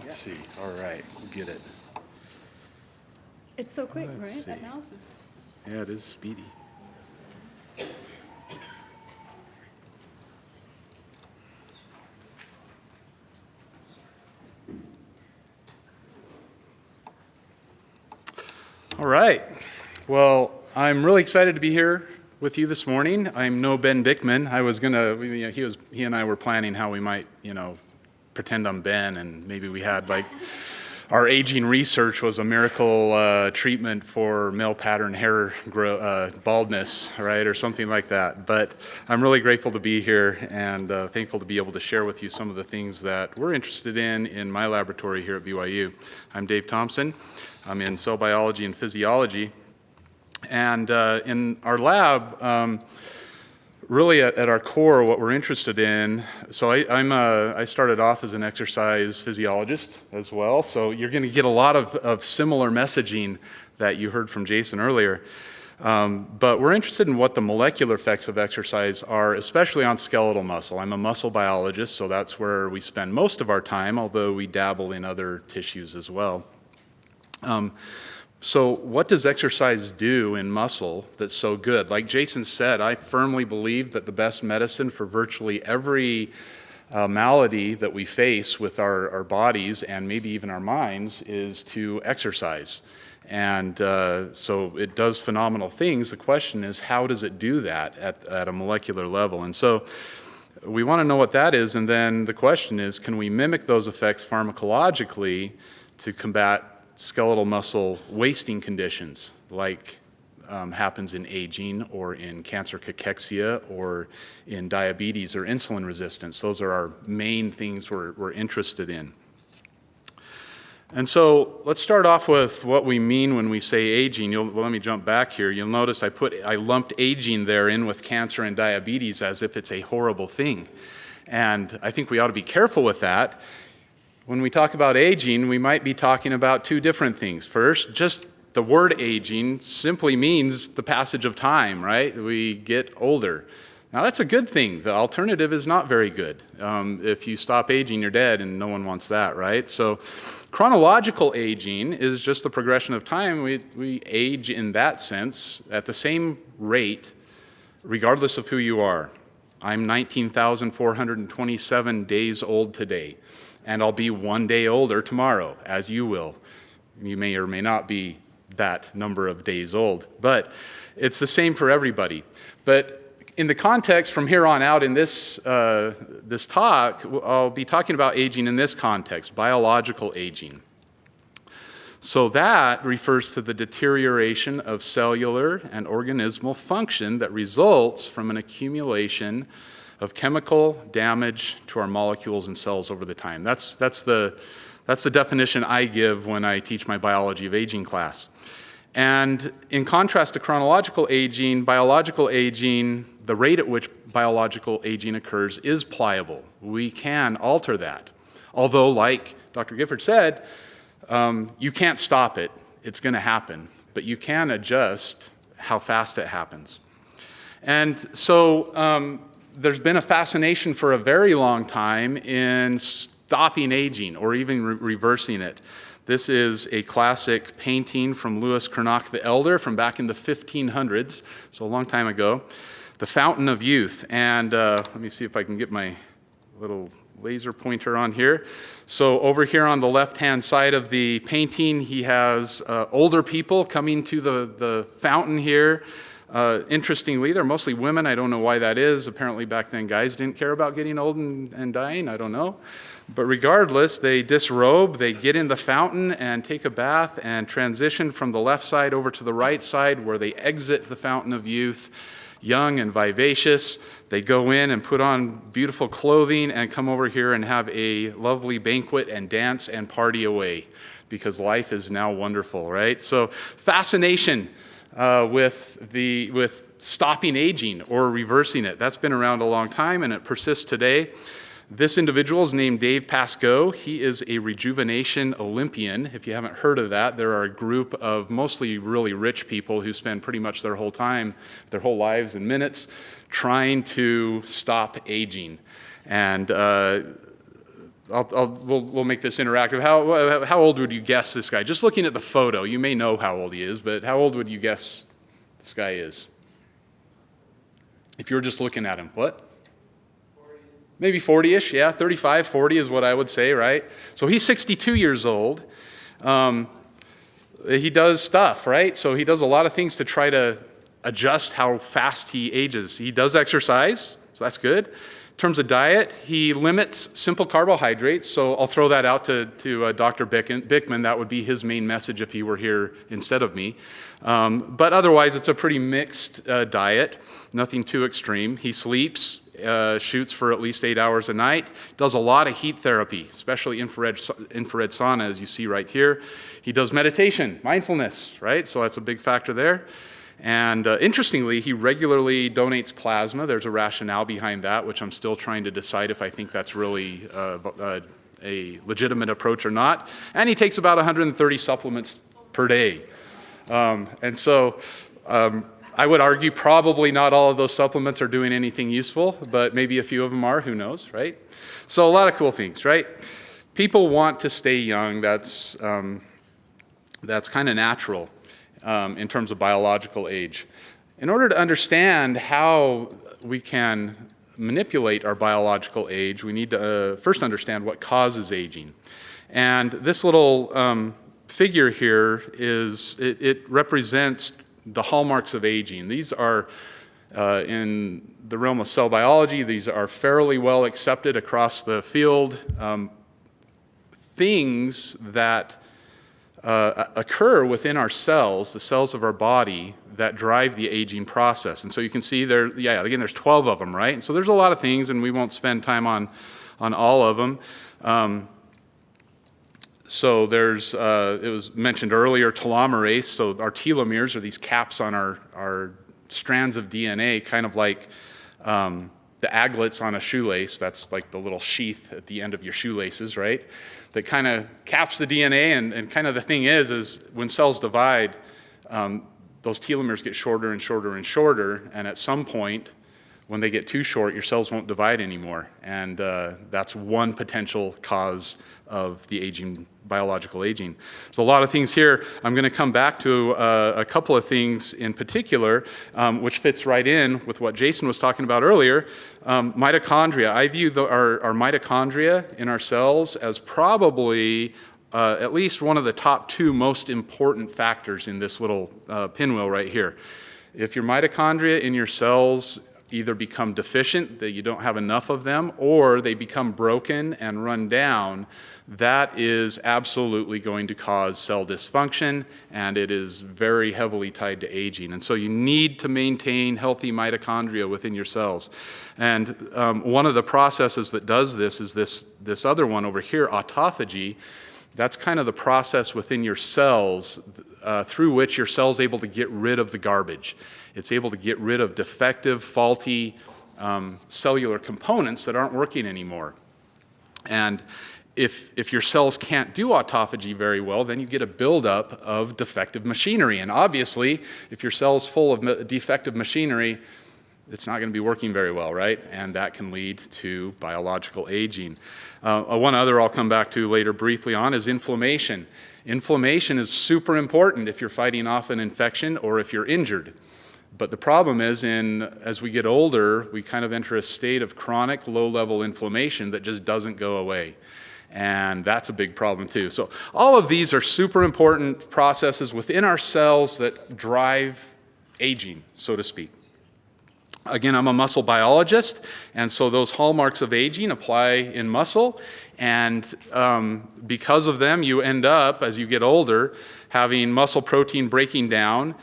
Let's see. All right, we'll get it. It's so quick, Let's right? see. That mouse is... Yeah, it is speedy. All right. Well, I'm really excited to be here with you this morning. I'm no Ben Dickman. I was gonna, he and I were planning how we might, pretend I'm Ben, and maybe we had like our aging research was a miracle treatment for male pattern hair baldness, right, or something like that. But I'm really grateful to be here and thankful to be able to share with you some of the things that we're interested in my laboratory here at BYU. I'm Dave Thomson. I'm in cell biology and physiology. And in our lab, really at our core, what we're interested in, so I started off as an exercise physiologist as well, so you're going to get a lot of similar messaging that you heard from Jayson earlier. But we're interested in what the molecular effects of exercise are, especially on skeletal muscle. I'm a muscle biologist, so that's where we spend most of our time, although we dabble in other tissues as well. So what does exercise do in muscle that's so good? Like Jayson said, I firmly believe that the best medicine for virtually every malady that we face with our bodies and maybe even our minds is to exercise. And so it does phenomenal things. The question is, how does it do that at a molecular level? And so we want to know what that is, and then the question is, can we mimic those effects pharmacologically to combat skeletal muscle wasting conditions like happens in aging or in cancer cachexia or in diabetes or insulin resistance. Those are our main things we're interested in. And so let's start off with what we mean when we say aging. Let me jump back here. You'll notice I lumped aging there in with cancer and diabetes as if it's a horrible thing. And I think we ought to be careful with that. When we talk about aging, we might be talking about 2 different things. First, just the word aging simply means the passage of time, right? We get older. Now, that's a good thing. The alternative is not very good. If you stop aging, you're dead, and no one wants that, right? So chronological aging is just the progression of time. We age in that sense at the same rate, regardless of who you are. I'm 19,427 days old today. And I'll be 1 day older tomorrow, as you will. You may or may not be that number of days old, but it's the same for everybody. But in the context from here on out in this talk, I'll be talking about aging in this context, biological aging. So that refers to the deterioration of cellular and organismal function that results from an accumulation of chemical damage to our molecules and cells over the time. That's the definition I give when I teach my biology of aging class. And in contrast to chronological aging, biological aging, the rate at which biological aging occurs is pliable. We can alter that. Although, like Dr. Gifford said, you can't stop it. It's going to happen. But you can adjust how fast it happens. And so there's been a fascination for a very long time in stopping aging or even reversing it. This is a classic painting from Louis Cranach the Elder from back in the 1500s, so a long time ago. The Fountain of Youth. And let me see if I can get my little laser pointer on here. So over here on the left-hand side of the painting, he has older people coming to the fountain here. Interestingly, they're mostly women. I don't know why that is. Apparently back then guys didn't care about getting old and dying. I don't know. But regardless, they disrobe, they get in the fountain and take a bath and transition from the left side over to the right side where they exit the Fountain of Youth, young and vivacious. They go in and put on beautiful clothing and come over here and have a lovely banquet and dance and party away because life is now wonderful, right? So fascination with stopping aging or reversing it. That's been around a long time and it persists today. This individual is named Dave Pascoe. He is a rejuvenation Olympian. If you haven't heard of that, there are a group of mostly really rich people who spend pretty much their whole lives in minutes, trying to stop aging. And we'll make this interactive. How old would you guess this guy? Just looking at the photo, you may know how old he is, but how old would you guess this guy is? If you were just looking at him, what? Maybe 40-ish, yeah, 35, 40 is what I would say, right? So he's 62 years old. He does stuff, right? So he does a lot of things to try to adjust how fast he ages. He does exercise, so that's good. In terms of diet, he limits simple carbohydrates, so I'll throw that out to Dr. Bickman. That would be his main message if he were here instead of me. But otherwise, it's a pretty mixed diet, nothing too extreme. He sleeps, shoots for at least 8 hours a night, does a lot of heat therapy, especially infrared sauna, as you see right here. He does meditation, mindfulness, right? So that's a big factor there. And interestingly, he regularly donates plasma. There's a rationale behind that, which I'm still trying to decide if I think that's really a legitimate approach or not. And he takes about 130 supplements per day. And so I would argue probably not all of those supplements are doing anything useful, but maybe a few of them are, who knows, right? So a lot of cool things, right? People want to stay young. That's kind of natural. In terms of biological age. In order to understand how we can manipulate our biological age, we need to first understand what causes aging. And this little figure here it represents the hallmarks of aging. These are, in the realm of cell biology, these are fairly well accepted across the field. Things that occur within our cells, the cells of our body, that drive the aging process. And so you can see there, again, there's 12 of them, right? And so there's a lot of things, and we won't spend time on all of them. So there's, it was mentioned earlier, telomerase. So our telomeres are these caps on our strands of DNA, kind of like the aglets on a shoelace. That's like the little sheath at the end of your shoelaces, right? That kind of caps the DNA, and kind of the thing is when cells divide, those telomeres get shorter and shorter and shorter, and at some point, when they get too short, your cells won't divide anymore, and that's one potential cause of the aging, biological aging. There's a lot of things here. I'm going to come back to a couple of things in particular, which fits right in with what Jayson was talking about earlier. Mitochondria. I view our mitochondria in our cells as probably at least one of the top two most important factors in this little pinwheel right here. If your mitochondria in your cells either become deficient, that you don't have enough of them, or they become broken and run down, that is absolutely going to cause cell dysfunction, and it is very heavily tied to aging. And so you need to maintain healthy mitochondria within your cells. And one of the processes that does this is this other one over here, autophagy. That's kind of the process within your cells through which your cell's able to get rid of the garbage. It's able to get rid of defective, faulty cellular components that aren't working anymore. And if your cells can't do autophagy very well, then you get a buildup of defective machinery. And obviously, if your cell's full of defective machinery, it's not going to be working very well, right? And that can lead to biological aging. One other I'll come back to later briefly on is inflammation. Inflammation is super important if you're fighting off an infection or if you're injured. But the problem is, as we get older, we kind of enter a state of chronic low-level inflammation that just doesn't go away. And that's a big problem too. So all of these are super important processes within our cells that drive aging, so to speak. Again, I'm a muscle biologist, and so those hallmarks of aging apply in muscle, and because of them, you end up, as you get older, having muscle protein breaking down.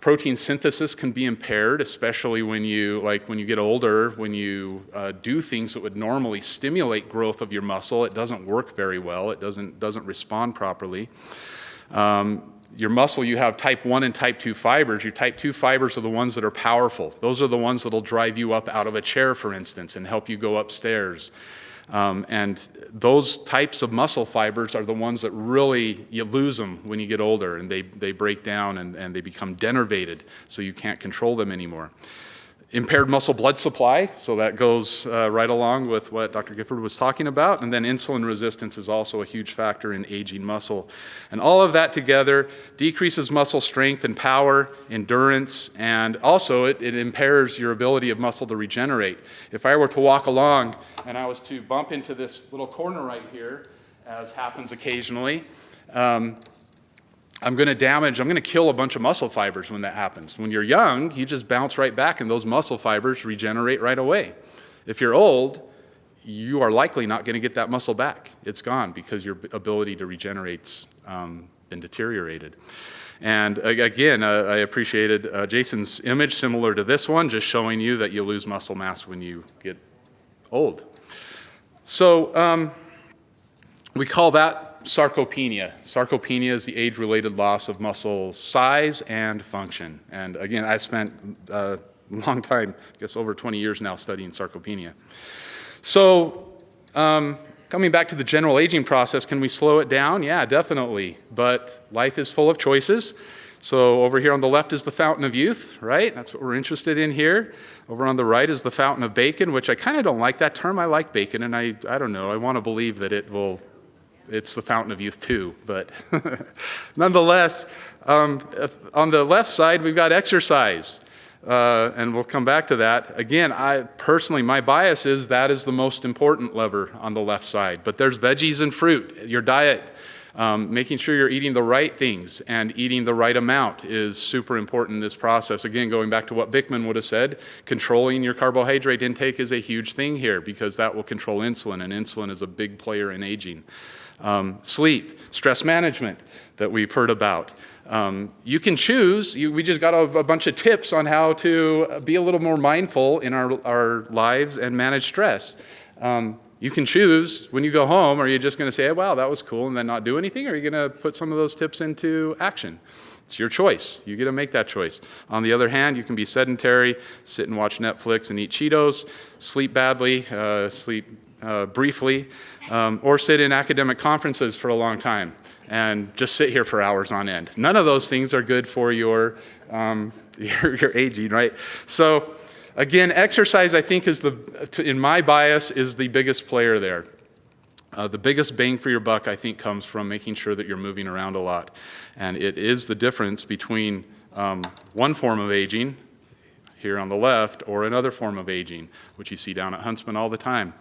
Protein synthesis can be impaired, especially when you get older, when you do things that would normally stimulate growth of your muscle. It doesn't work very well. It doesn't respond properly. Your muscle, you have type 1 and type 2 fibers. Your type 2 fibers are the ones that are powerful. Those are the ones that will drive you up out of a chair, for instance, and help you go upstairs. And those types of muscle fibers are the ones that really, you lose them when you get older, and they break down and they become denervated, so you can't control them anymore. Impaired muscle blood supply, so that goes right along with what Dr. Gifford was talking about. And then insulin resistance is also a huge factor in aging muscle. And all of that together decreases muscle strength and power, endurance, and also it impairs your ability of muscle to regenerate. If I were to walk along and I was to bump into this little corner right here, as happens occasionally, I'm going to kill a bunch of muscle fibers when that happens. When you're young, you just bounce right back and those muscle fibers regenerate right away. If you're old, you are likely not going to get that muscle back. It's gone because your ability to regenerate's been deteriorated. And again, I appreciated Jayson's image similar to this one, just showing you that you lose muscle mass when you get old. So we call that sarcopenia. Sarcopenia is the age-related loss of muscle size and function. And again, I spent a long time, I guess over 20 years now, studying sarcopenia. So coming back to the general aging process, can we slow it down? Yeah, definitely. But life is full of choices. So over here on the left is the fountain of youth, right? That's what we're interested in here. Over on the right is the fountain of bacon, which I kind of don't like that term. I like bacon, and I don't know. I want to believe that it's the fountain of youth too, but nonetheless, on the left side, we've got exercise, and we'll come back to that. Again, my bias is that is the most important lever on the left side, but there's veggies and fruit, your diet, making sure you're eating the right things and eating the right amount is super important in this process. Again, going back to what Bickman would have said, controlling your carbohydrate intake is a huge thing here because that will control insulin, and insulin is a big player in aging. Sleep, stress management that we've heard about. You can choose, we just got a bunch of tips on how to be a little more mindful in our lives and manage stress. You can choose when you go home, are you just going to say, wow, that was cool, and then not do anything, or are you going to put some of those tips into action? It's your choice. You get to make that choice. On the other hand, you can be sedentary, sit and watch Netflix and eat Cheetos, sleep badly, sleep briefly, or sit in academic conferences for a long time and just sit here for hours on end. None of those things are good for your aging, right? So again, exercise I think in my bias, is the biggest player there. The biggest bang for your buck I think comes from making sure that you're moving around a lot. And it is the difference between one form of aging, here on the left, or another form of aging, which you see down at Huntsman all the time.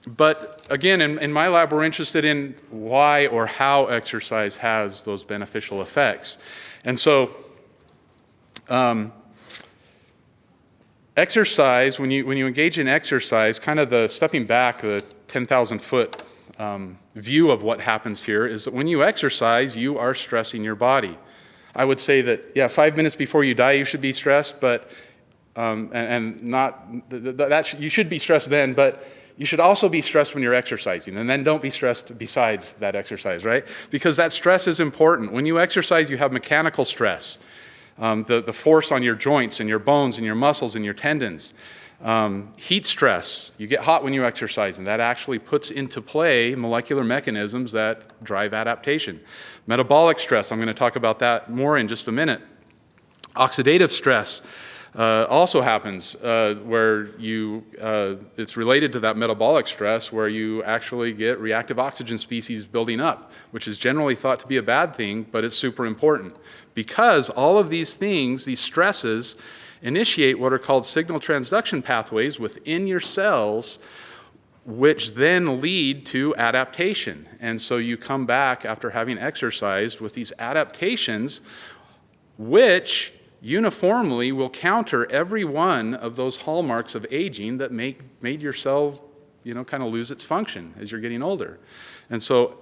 But again, in my lab, we're interested in why or how exercise has those beneficial effects. And so exercise, when you engage in exercise, kind of the stepping back, the 10,000-foot view of what happens here is that when you exercise, you are stressing your body. I would say that, yeah, 5 minutes before you die, you should be stressed, but you should be stressed then, but you should also be stressed when you're exercising, and then don't be stressed besides that exercise, right? Because that stress is important. When you exercise, you have mechanical stress, the force on your joints and your bones and your muscles and your tendons. Heat stress, you get hot when you exercise, and that actually puts into play molecular mechanisms that drive adaptation. Metabolic stress, I'm going to talk about that more in just a minute. Oxidative stress also happens where it's related to that metabolic stress where you actually get reactive oxygen species building up, which is generally thought to be a bad thing, but it's super important because all of these things, these stresses, initiate what are called signal transduction pathways within your cells, which then lead to adaptation. And so you come back after having exercised with these adaptations, which uniformly will counter every one of those hallmarks of aging that made your cell, kind of lose its function as you're getting older. And so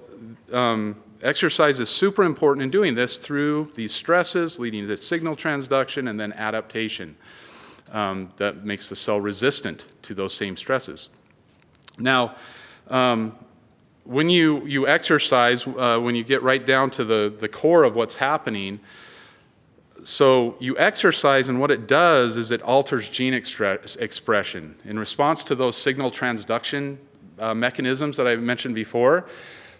exercise is super important in doing this through these stresses leading to signal transduction and then adaptation that makes the cell resistant to those same stresses. Now, when you exercise, when you get right down to the core of what's happening, so you exercise, and what it does is it alters gene expression. In response to those signal transduction mechanisms that I mentioned before,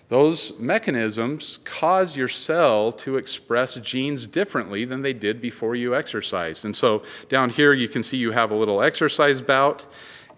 those mechanisms cause your cell to express genes differently than they did before you exercised. And so down here you can see you have a little exercise bout,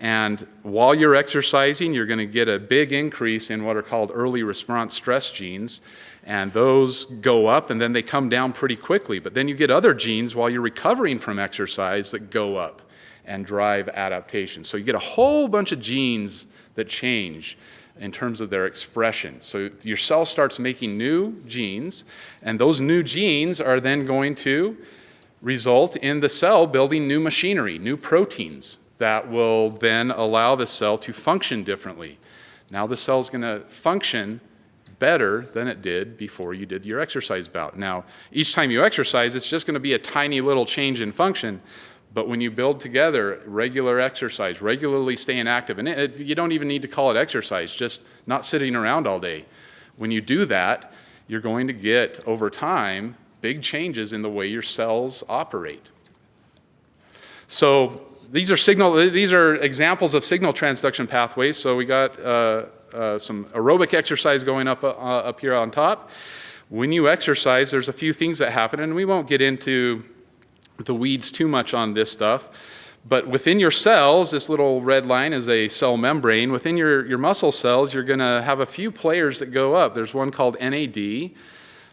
and while you're exercising, you're going to get a big increase in what are called early response stress genes. And those go up and then they come down pretty quickly. But then you get other genes while you're recovering from exercise that go up and drive adaptation. So you get a whole bunch of genes that change in terms of their expression. So your cell starts making new genes, and those new genes are then going to result in the cell building new machinery, new proteins that will then allow the cell to function differently. Now the cell's going to function better than it did before you did your exercise bout. Now, each time you exercise, it's just going to be a tiny little change in function, but when you build together regular exercise, regularly staying active, and you don't even need to call it exercise, just not sitting around all day. When you do that, you're going to get, over time, big changes in the way your cells operate. So these are examples of signal transduction pathways. So we got some aerobic exercise going up here on top. When you exercise, there's a few things that happen, and we won't get into the weeds too much on this stuff, but within your cells, this little red line is a cell membrane. Within your muscle cells, you're going to have a few players that go up. There's one called NAD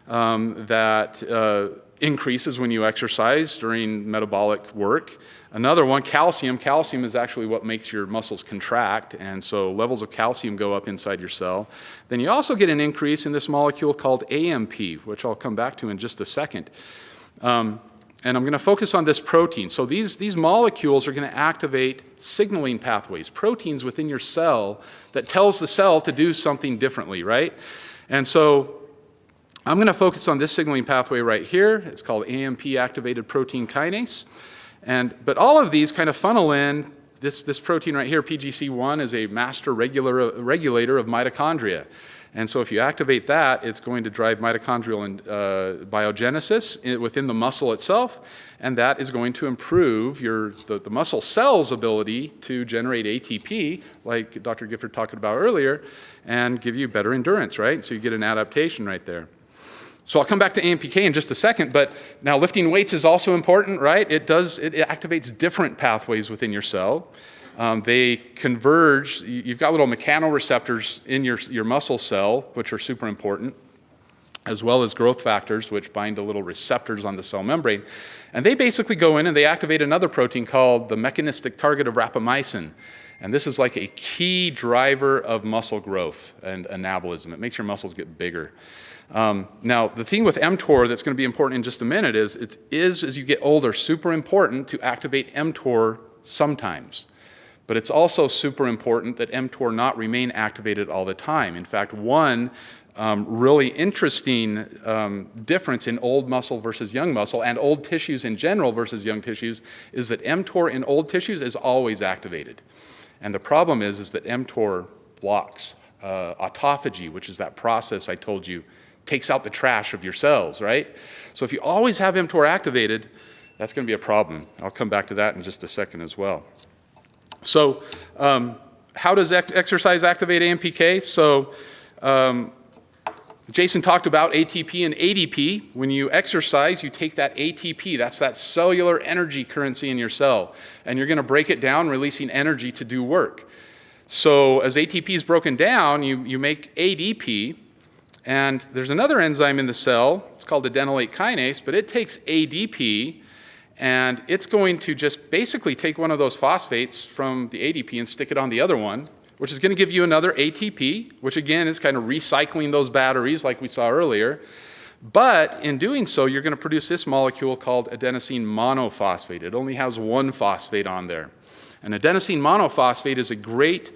that increases when you exercise during metabolic work. Another one, calcium. Calcium is actually what makes your muscles contract, and so levels of calcium go up inside your cell. Then you also get an increase in this molecule called AMP, which I'll come back to in just a second. And I'm going to focus on this protein. So these molecules are going to activate signaling pathways, proteins within your cell that tells the cell to do something differently, right? And so I'm going to focus on this signaling pathway right here. It's called AMP-activated protein kinase. But all of these kind of funnel in. This protein right here, PGC1, is a master regulator of mitochondria. And so if you activate that, it's going to drive mitochondrial biogenesis within the muscle itself, and that is going to improve the muscle cell's ability to generate ATP, like Dr. Gifford talked about earlier, and give you better endurance, right? So you get an adaptation right there. So I'll come back to AMPK in just a second, but now lifting weights is also important, right? It activates different pathways within your cell. They converge. You've got little mechanoreceptors in your muscle cell, which are super important, as well as growth factors, which bind to little receptors on the cell membrane. And they basically go in and they activate another protein called the mechanistic target of rapamycin. And this is like a key driver of muscle growth and anabolism. It makes your muscles get bigger. Now, the thing with mTOR that's going to be important in just a minute is it is, as you get older, super important to activate mTOR sometimes. But it's also super important that mTOR not remain activated all the time. In fact, one really interesting difference in old muscle versus young muscle, and old tissues in general versus young tissues, is that mTOR in old tissues is always activated. And the problem is that mTOR blocks autophagy, which is that process I told you takes out the trash of your cells, right? So if you always have mTOR activated, that's going to be a problem. I'll come back to that in just a second as well. So how does exercise activate AMPK? So Jayson talked about ATP and ADP. When you exercise, you take that ATP, that's that cellular energy currency in your cell, and you're going to break it down, releasing energy to do work. So as ATP is broken down, you make ADP, and there's another enzyme in the cell, it's called adenylate kinase, but it takes ADP, and it's going to just basically take one of those phosphates from the ADP and stick it on the other one, which is going to give you another ATP, which again is kind of recycling those batteries like we saw earlier. But in doing so, you're going to produce this molecule called adenosine monophosphate. It only has one phosphate on there. And adenosine monophosphate is a great,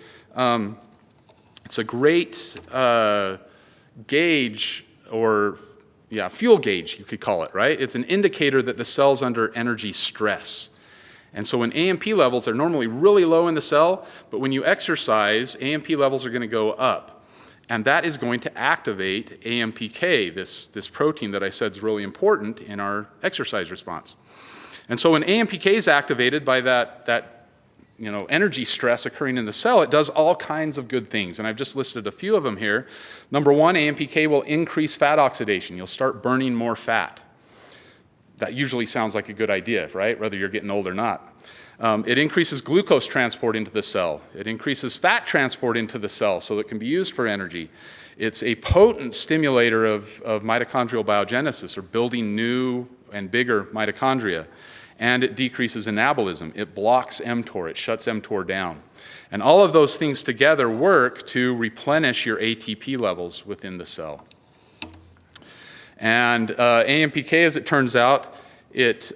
gauge, or fuel gauge, you could call it, right? It's an indicator that the cell's under energy stress. And so when AMP levels are normally really low in the cell, but when you exercise, AMP levels are going to go up. And that is going to activate AMPK, this protein that I said is really important in our exercise response. And so when AMPK is activated by that energy stress occurring in the cell, it does all kinds of good things. And I've just listed a few of them here. Number one, AMPK will increase fat oxidation. You'll start burning more fat. That usually sounds like a good idea, right? Whether you're getting old or not. It increases glucose transport into the cell. It increases fat transport into the cell so that it can be used for energy. It's a potent stimulator of mitochondrial biogenesis, or building new and bigger mitochondria. And it decreases anabolism. It blocks mTOR. It shuts mTOR down. And all of those things together work to replenish your ATP levels within the cell. And AMPK, as it turns out, it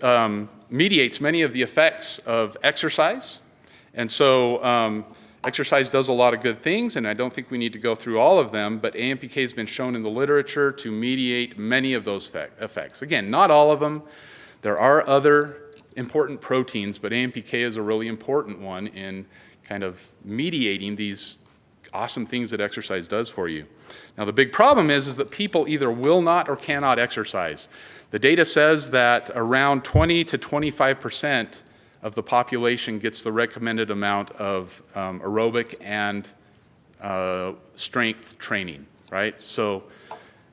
mediates many of the effects of exercise. And so exercise does a lot of good things, and I don't think we need to go through all of them, but AMPK has been shown in the literature to mediate many of those effects. Again, not all of them. There are other important proteins, but AMPK is a really important one in kind of mediating these awesome things that exercise does for you. Now, the big problem is that people either will not or cannot exercise. The data says that around 20 to 25% of the population gets the recommended amount of aerobic and strength training, right? So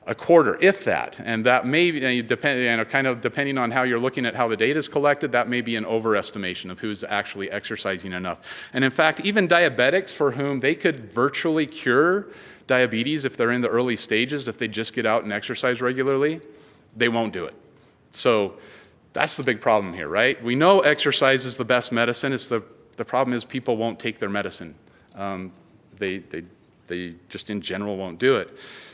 a quarter, if that, and that may be, depending on how you're looking at how the data is collected, that may be an overestimation of who's actually exercising enough. And in fact, even diabetics for whom they could virtually cure diabetes if they're in the early stages, if they just get out and exercise regularly, they won't do it. So that's the big problem here, right? We know exercise is the best medicine. It's the problem is people won't take their medicine. They just in general won't do it.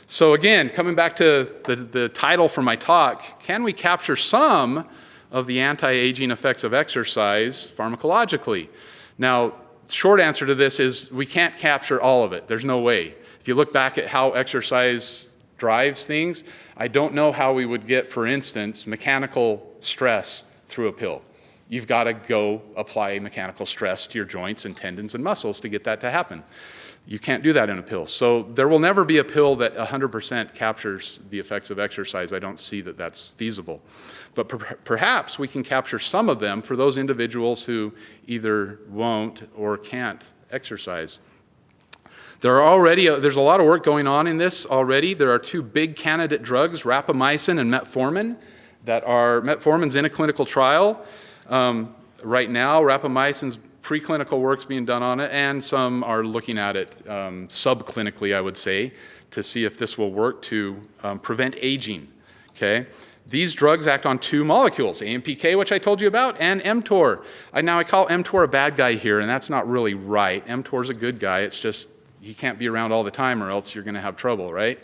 So again, coming back to the title for my talk, can we capture some of the anti-aging effects of exercise pharmacologically? Now, short answer to this is we can't capture all of it. There's no way. If you look back at how exercise drives things, I don't know how we would get, for instance, mechanical stress through a pill. You've got to go apply mechanical stress to your joints and tendons and muscles to get that to happen. You can't do that in a pill. So there will never be a pill that 100% captures the effects of exercise. I don't see that that's feasible. But perhaps we can capture some of them for those individuals who either won't or can't exercise. There's a lot of work going on in this already. There are two big candidate drugs, rapamycin and metformin, metformin's in a clinical trial. Right now, rapamycin's preclinical work's being done on it, and some are looking at it subclinically, I would say, to see if this will work to prevent aging, okay? These drugs act on two molecules, AMPK, which I told you about, and mTOR. I call mTOR a bad guy here, and that's not really right. mTOR's a good guy. It's just he can't be around all the time or else you're going to have trouble, right?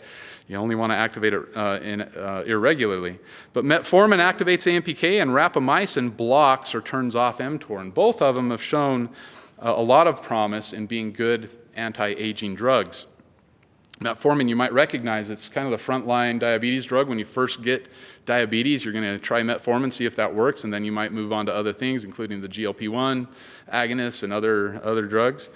You only want to activate it irregularly. But metformin activates AMPK, and rapamycin blocks or turns off mTOR. And both of them have shown a lot of promise in being good anti-aging drugs. Metformin, you might recognize, it's kind of the frontline diabetes drug. When you first get diabetes, you're going to try metformin, see if that works, and then you might move on to other things, including the GLP-1 agonists and other drugs.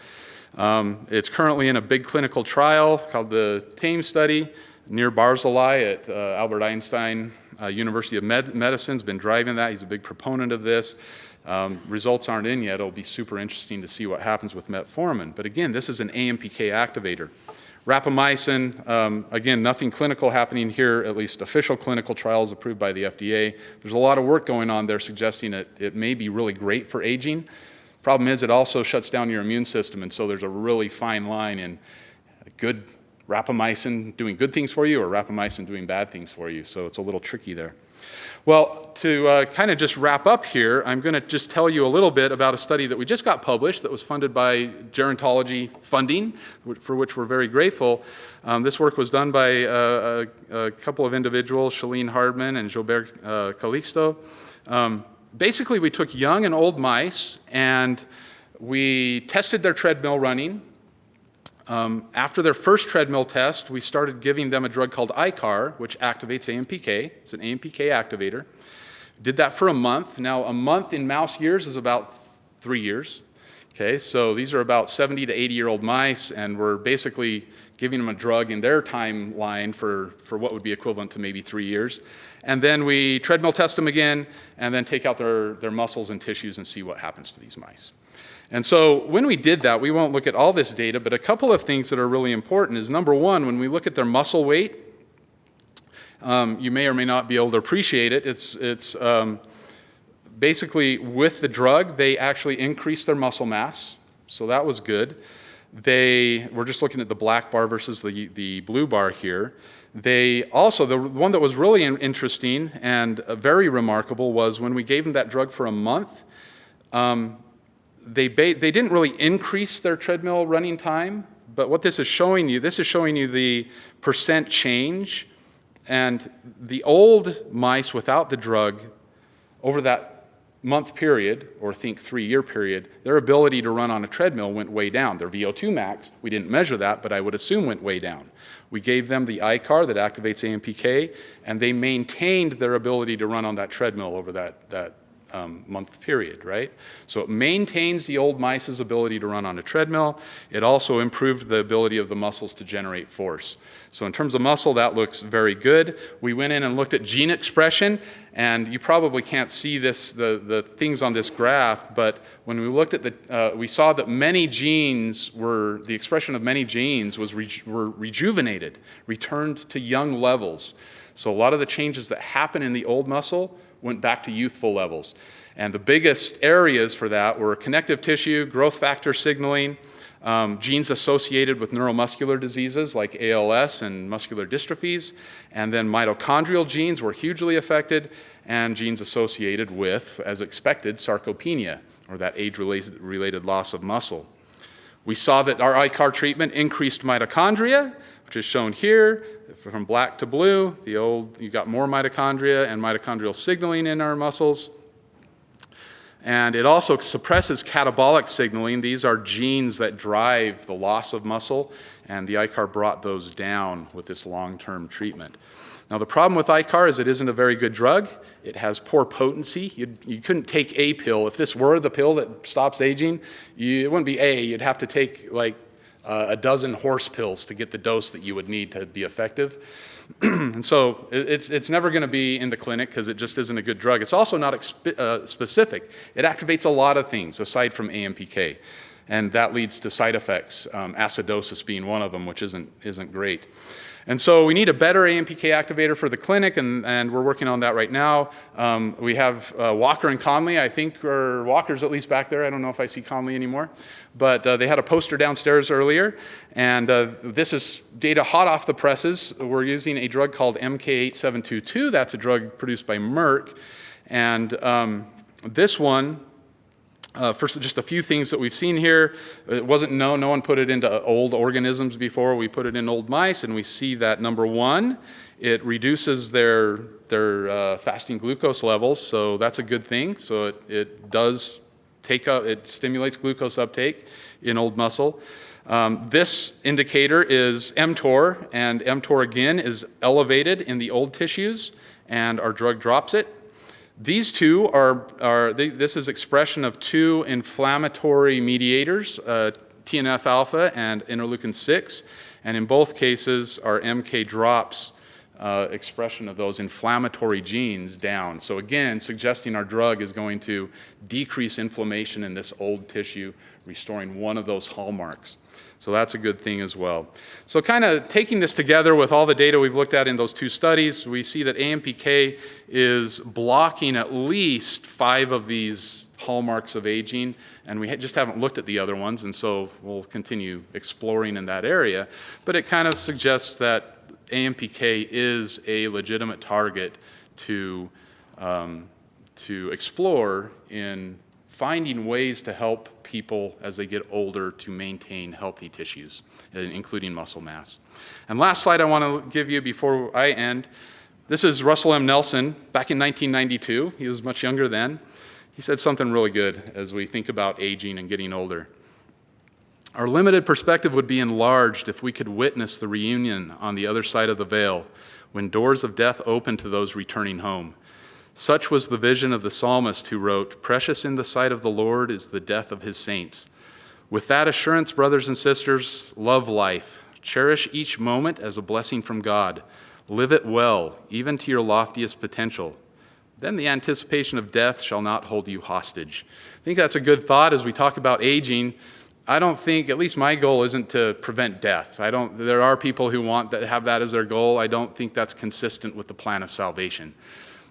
It's currently in a big clinical trial called the TAME study near Barzilai at Albert Einstein University of Medicine's been driving that. He's a big proponent of this. Results aren't in yet. It'll be super interesting to see what happens with metformin. But again, this is an AMPK activator. Rapamycin, again, nothing clinical happening here, at least official clinical trials approved by the FDA. There's a lot of work going on there suggesting it may be really great for aging. Problem is, it also shuts down your immune system, and so there's a really fine line in good rapamycin doing good things for you or rapamycin doing bad things for you, so it's a little tricky there. Well, to kind of just wrap up here, I'm going to just tell you a little bit about a study that we just got published that was funded by Gerontology funding, for which we're very grateful. This work was done by a couple of individuals, Shalene Hardman and Gilbert Calixto. Basically, we took young and old mice and we tested their treadmill running. After their first treadmill test, we started giving them a drug called ICAR, which activates AMPK. It's an AMPK activator. Did that for a month. Now, a month in mouse years is about 3 years. Okay, so these are about 70 to 80-year-old mice, and we're basically giving them a drug in their timeline for what would be equivalent to maybe 3 years. And then we treadmill test them again, and then take out their muscles and tissues and see what happens to these mice. And so when we did that, we won't look at all this data, but a couple of things that are really important is, number one, when we look at their muscle weight, you may or may not be able to appreciate it. It's basically with the drug, they actually increased their muscle mass, so that was good. We're just looking at the black bar versus the blue bar here. They also, the one that was really interesting and very remarkable was when we gave them that drug for a month, they didn't really increase their treadmill running time, but what this is showing you the percent change, and the old mice without the drug, over that month period, or think 3-year period, their ability to run on a treadmill went way down. Their VO2 max, we didn't measure that, but I would assume went way down. We gave them the ICAR that activates AMPK, and they maintained their ability to run on that treadmill over that month period, right? So it maintains the old mice's ability to run on a treadmill. It also improved the ability of the muscles to generate force. So in terms of muscle, that looks very good. We went in and looked at gene expression, and you probably can't see this, the things on this graph, but when we looked at we saw that the expression of many genes were rejuvenated, returned to young levels. So a lot of the changes that happen in the old muscle went back to youthful levels. And the biggest areas for that were connective tissue, growth factor signaling, genes associated with neuromuscular diseases like ALS and muscular dystrophies, and then mitochondrial genes were hugely affected, and genes associated with, as expected, sarcopenia, or that age-related loss of muscle. We saw that our ICAR treatment increased mitochondria, which is shown here, from black to blue. You got more mitochondria and mitochondrial signaling in our muscles. And it also suppresses catabolic signaling. These are genes that drive the loss of muscle, and the ICAR brought those down with this long-term treatment. Now, the problem with ICAR is it isn't a very good drug. It has poor potency. You couldn't take a pill. If this were the pill that stops aging, it wouldn't be you'd have to take like a dozen horse pills to get the dose that you would need to be effective. And so it's never going to be in the clinic because it just isn't a good drug. It's also not specific. It activates a lot of things aside from AMPK, and that leads to side effects, acidosis being one of them, which isn't great. And so we need a better AMPK activator for the clinic, and we're working on that right now. We have Walker and Conley, I think, or Walker's at least back there. I don't know if I see Conley anymore. But they had a poster downstairs earlier, and this is data hot off the presses. We're using a drug called MK8722. That's a drug produced by Merck. And this one, first, just a few things that we've seen here. It wasn't known, no one put it into old organisms before. We put it in old mice, and we see that, number one, it reduces their fasting glucose levels, so that's a good thing. So it does it stimulates glucose uptake in old muscle. This indicator is mTOR, and mTOR again is elevated in the old tissues, and our drug drops it. These two this is expression of two inflammatory mediators, TNF alpha and interleukin 6, and in both cases, our MK drops expression of those inflammatory genes down. So again, suggesting our drug is going to decrease inflammation in this old tissue, restoring one of those hallmarks. So that's a good thing as well. So kind of taking this together with all the data we've looked at in those two studies, we see that AMPK is blocking at least 5 of these hallmarks of aging, and we just haven't looked at the other ones, and so we'll continue exploring in that area. But it kind of suggests that AMPK is a legitimate target to explore in finding ways to help people as they get older to maintain healthy tissues, including muscle mass. And last slide I want to give you before I end. This is Russell M. Nelson back in 1992. He was much younger then. He said something really good as we think about aging and getting older. Our limited perspective would be enlarged if we could witness the reunion on the other side of the veil, when doors of death open to those returning home. Such was the vision of the psalmist who wrote, "Precious in the sight of the Lord is the death of his saints." With that assurance, brothers and sisters, love life. Cherish each moment as a blessing from God. Live it well, even to your loftiest potential. Then the anticipation of death shall not hold you hostage. I think that's a good thought as we talk about aging. I don't think, at least my goal isn't to prevent death. There are people who have that as their goal. I don't think that's consistent with the plan of salvation.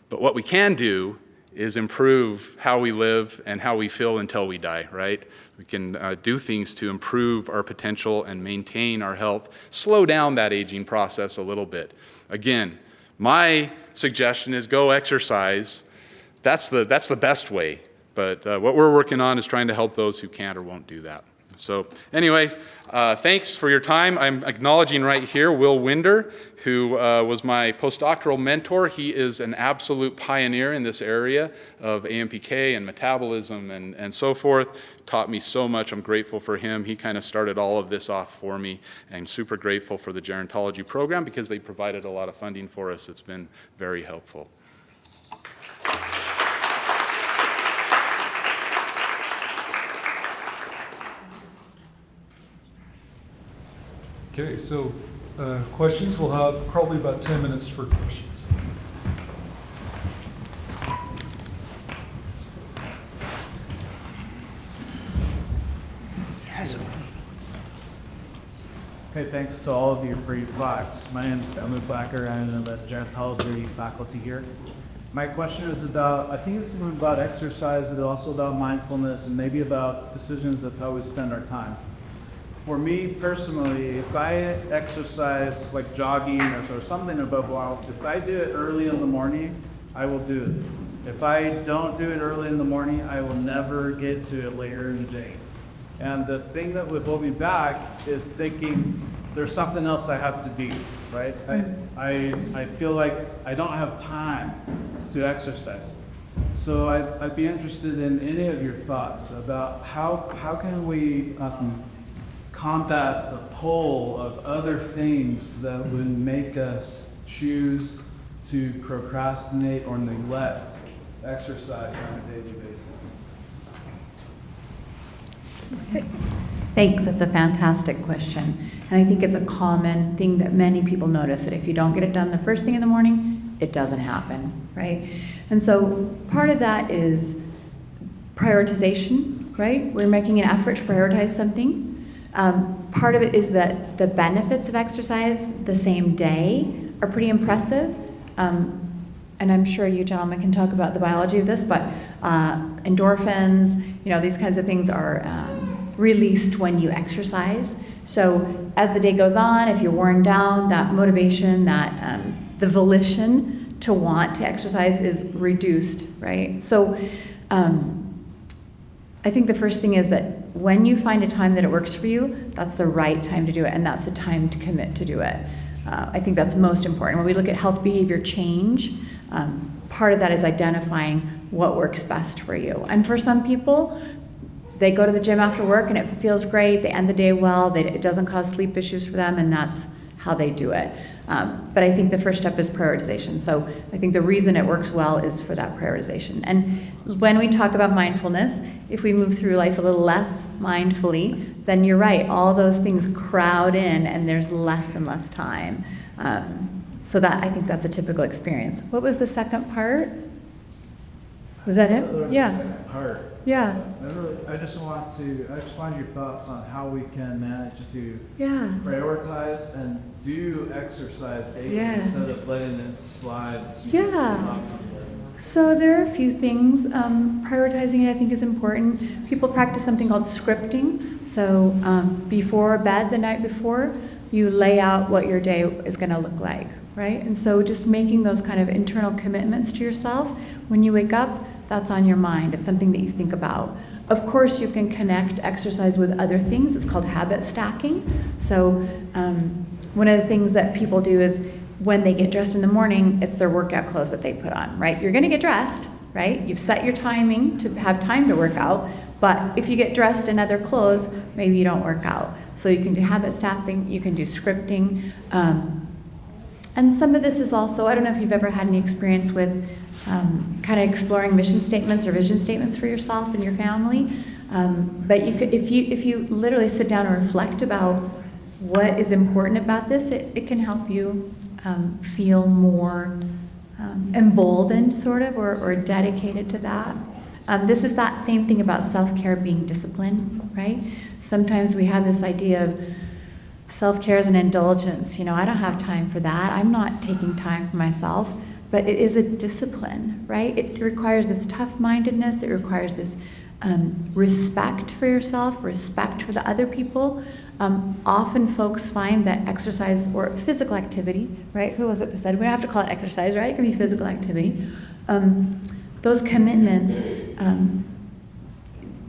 But what we can do is improve how we live and how we feel until we die, right? We can do things to improve our potential and maintain our health, slow down that aging process a little bit. Again, my suggestion is go exercise. That's the best way. But what we're working on is trying to help those who can't or won't do that. So anyway, thanks for your time. I'm acknowledging right here Will Winder, who was my postdoctoral mentor. He is an absolute pioneer in this area of AMPK and metabolism and so forth. Taught me so much. I'm grateful for him. He kind of started all of this off for me. I'm super grateful for the Gerontology program because they provided a lot of funding for us. It's been very helpful. Okay, so questions, we'll have probably about 10 minutes for questions. Okay, thanks to all of you for your plaques. My name is Demu Blacker. I'm the Gerontology faculty here. My question is about, I think it's about exercise, but also about mindfulness and maybe about decisions of how we spend our time. For me personally, if I exercise like jogging or something above all, if I do it early in the morning, I will do it. If I don't do it early in the morning, I will never get to it later in the day. And the thing that would hold me back is thinking there's something else I have to do, right? I feel like I don't have time to exercise. So I'd be interested in any of your thoughts about how can we combat the pull of other things that would make us choose to procrastinate or neglect exercise on a daily basis? Thanks, that's a fantastic question. And I think it's a common thing that many people notice, that if you don't get it done the first thing in the morning, it doesn't happen, right? And so part of that is prioritization, right? We're making an effort to prioritize something. Part of it is that the benefits of exercise the same day are pretty impressive. And I'm sure you gentlemen can talk about the biology of this, but endorphins, these kinds of things are released when you exercise. So as the day goes on, if you're worn down, that motivation, that the volition to want to exercise is reduced, right? So I think the first thing is that when you find a time that it works for you, that's the right time to do it, and that's the time to commit to do it. I think that's most important. When we look at health behavior change, part of that is identifying what works best for you. And for some people, they go to the gym after work and it feels great, they end the day well, it doesn't cause sleep issues for them, and that's how they do it. But I think the first step is prioritization. So I think the reason it works well is for that prioritization. And when we talk about mindfulness, if we move through life a little less mindfully, then you're right, all those things crowd in and there's less and less time. So that, I think that's a typical experience. What was the second part? Was that it? Yeah. Second part. Yeah. I just want your thoughts on how we can manage to Yeah. prioritize and do exercise daily Yes. instead of letting it slide. Yeah. So there are a few things. Prioritizing it, I think, is important. People practice something called scripting. So before bed, the night before, you lay out what your day is going to look like, right? And so just making those kind of internal commitments to yourself. When you wake up, that's on your mind. It's something that you think about. Of course, you can connect exercise with other things. It's called habit stacking. So one of the things that people do is when they get dressed in the morning, it's their workout clothes that they put on, right? You're gonna get dressed, right? You've set your timing to have time to work out, but if you get dressed in other clothes, maybe you don't work out. So you can do habit stacking, you can do scripting. And some of this is also, I don't know if you've ever had any experience with kind of exploring mission statements or vision statements for yourself and your family. But you could, if you literally sit down and reflect about what is important about this, it can help you feel more emboldened, sort of, or dedicated to that. This is that same thing about self-care being discipline, right? Sometimes we have this idea of self-care as an indulgence. You know, I don't have time for that. I'm not taking time for myself. But it is a discipline, right? It requires this tough-mindedness. It requires this respect for yourself, respect for the other people. Often folks find that exercise or physical activity, right? Who was it that said, we don't have to call it exercise, right? It can be physical activity. Those commitments,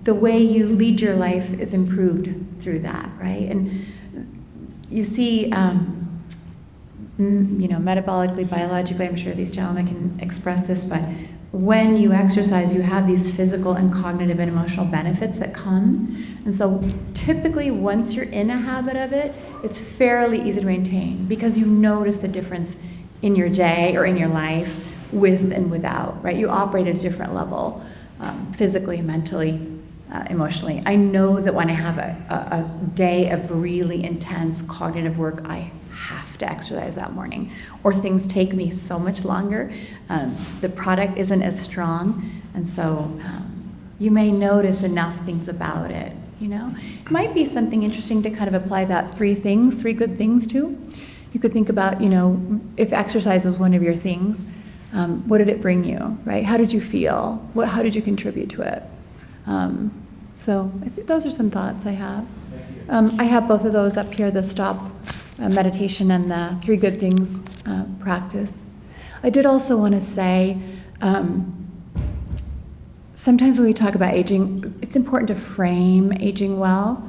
the way you lead your life is improved through that, right? And you see, you know, metabolically, biologically, I'm sure these gentlemen can express this, but when you exercise, you have these physical and cognitive and emotional benefits that come. And so typically, once you're in a habit of it, it's fairly easy to maintain because you notice the difference in your day or in your life with and without, right? You operate at a different level, physically, mentally, emotionally. I know that when I have a day of really intense cognitive work, I have to exercise that morning, or things take me so much longer. The product isn't as strong, and so you may notice enough things about it, you know? It might be something interesting to kind of apply that three good things to. You could think about, you know, if exercise was one of your things, what did it bring you, right? How did you feel? How did you contribute to it? So I think those are some thoughts I have. I have both of those up here, the stop meditation and the 3 good things practice. I did also want to say, sometimes when we talk about aging, it's important to frame aging well.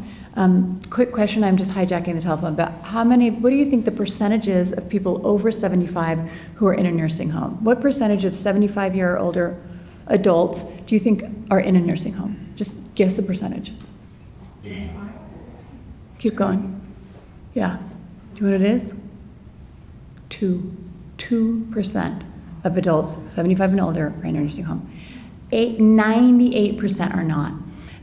Quick question, I'm just hijacking the telephone, but what do you think the percentages of people over 75 who are in a nursing home? What percentage of 75-year or older adults do you think are in a nursing home? Just guess a percentage. 85. Keep going. Yeah. Do you know what it is? 2% of adults 75 and older are in a nursing home. 98% are not.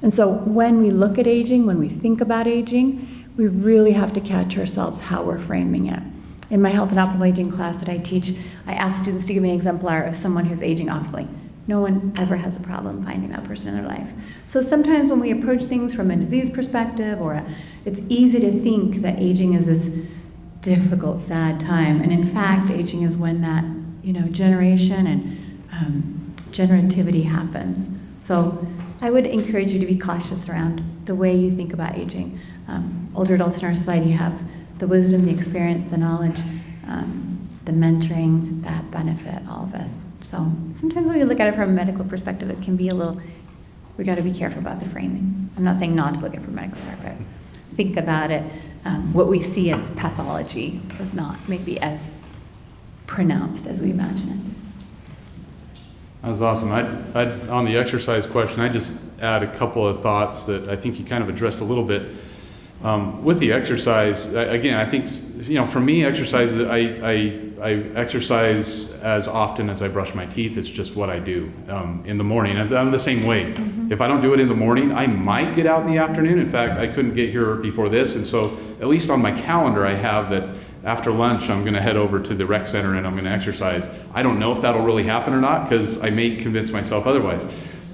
And so when we look at aging, when we think about aging, we really have to catch ourselves how we're framing it. In my health and optimal aging class that I teach, I ask students to give me an exemplar of someone who's aging optimally. No one ever has a problem finding that person in their life. So sometimes when we approach things from a disease perspective, it's easy to think that aging is this difficult, sad time. And in fact, aging is when that, you know, generation and generativity happens. So I would encourage you to be cautious around the way you think about aging. Older adults in our society have the wisdom, the experience, the knowledge, the mentoring that benefit all of us. So sometimes when you look at it from a medical perspective, it can be we got to be careful about the framing. I'm not saying not to look at it from a medical perspective. Think about it. What we see as pathology is not maybe as pronounced as we imagine That was awesome. On the exercise question, I just add a couple of thoughts that I think you kind of addressed a little bit. With the exercise, again, I think, for me, exercise, I exercise as often as I brush my teeth. It's just what I do in the morning. I'm the same way. If I don't do it in the morning, I might get out in the afternoon. In fact, I couldn't get here before this, and so at least on my calendar, I have that after lunch, I'm going to head over to the rec center and I'm going to exercise. I don't know if that'll really happen or not, because I may convince myself otherwise.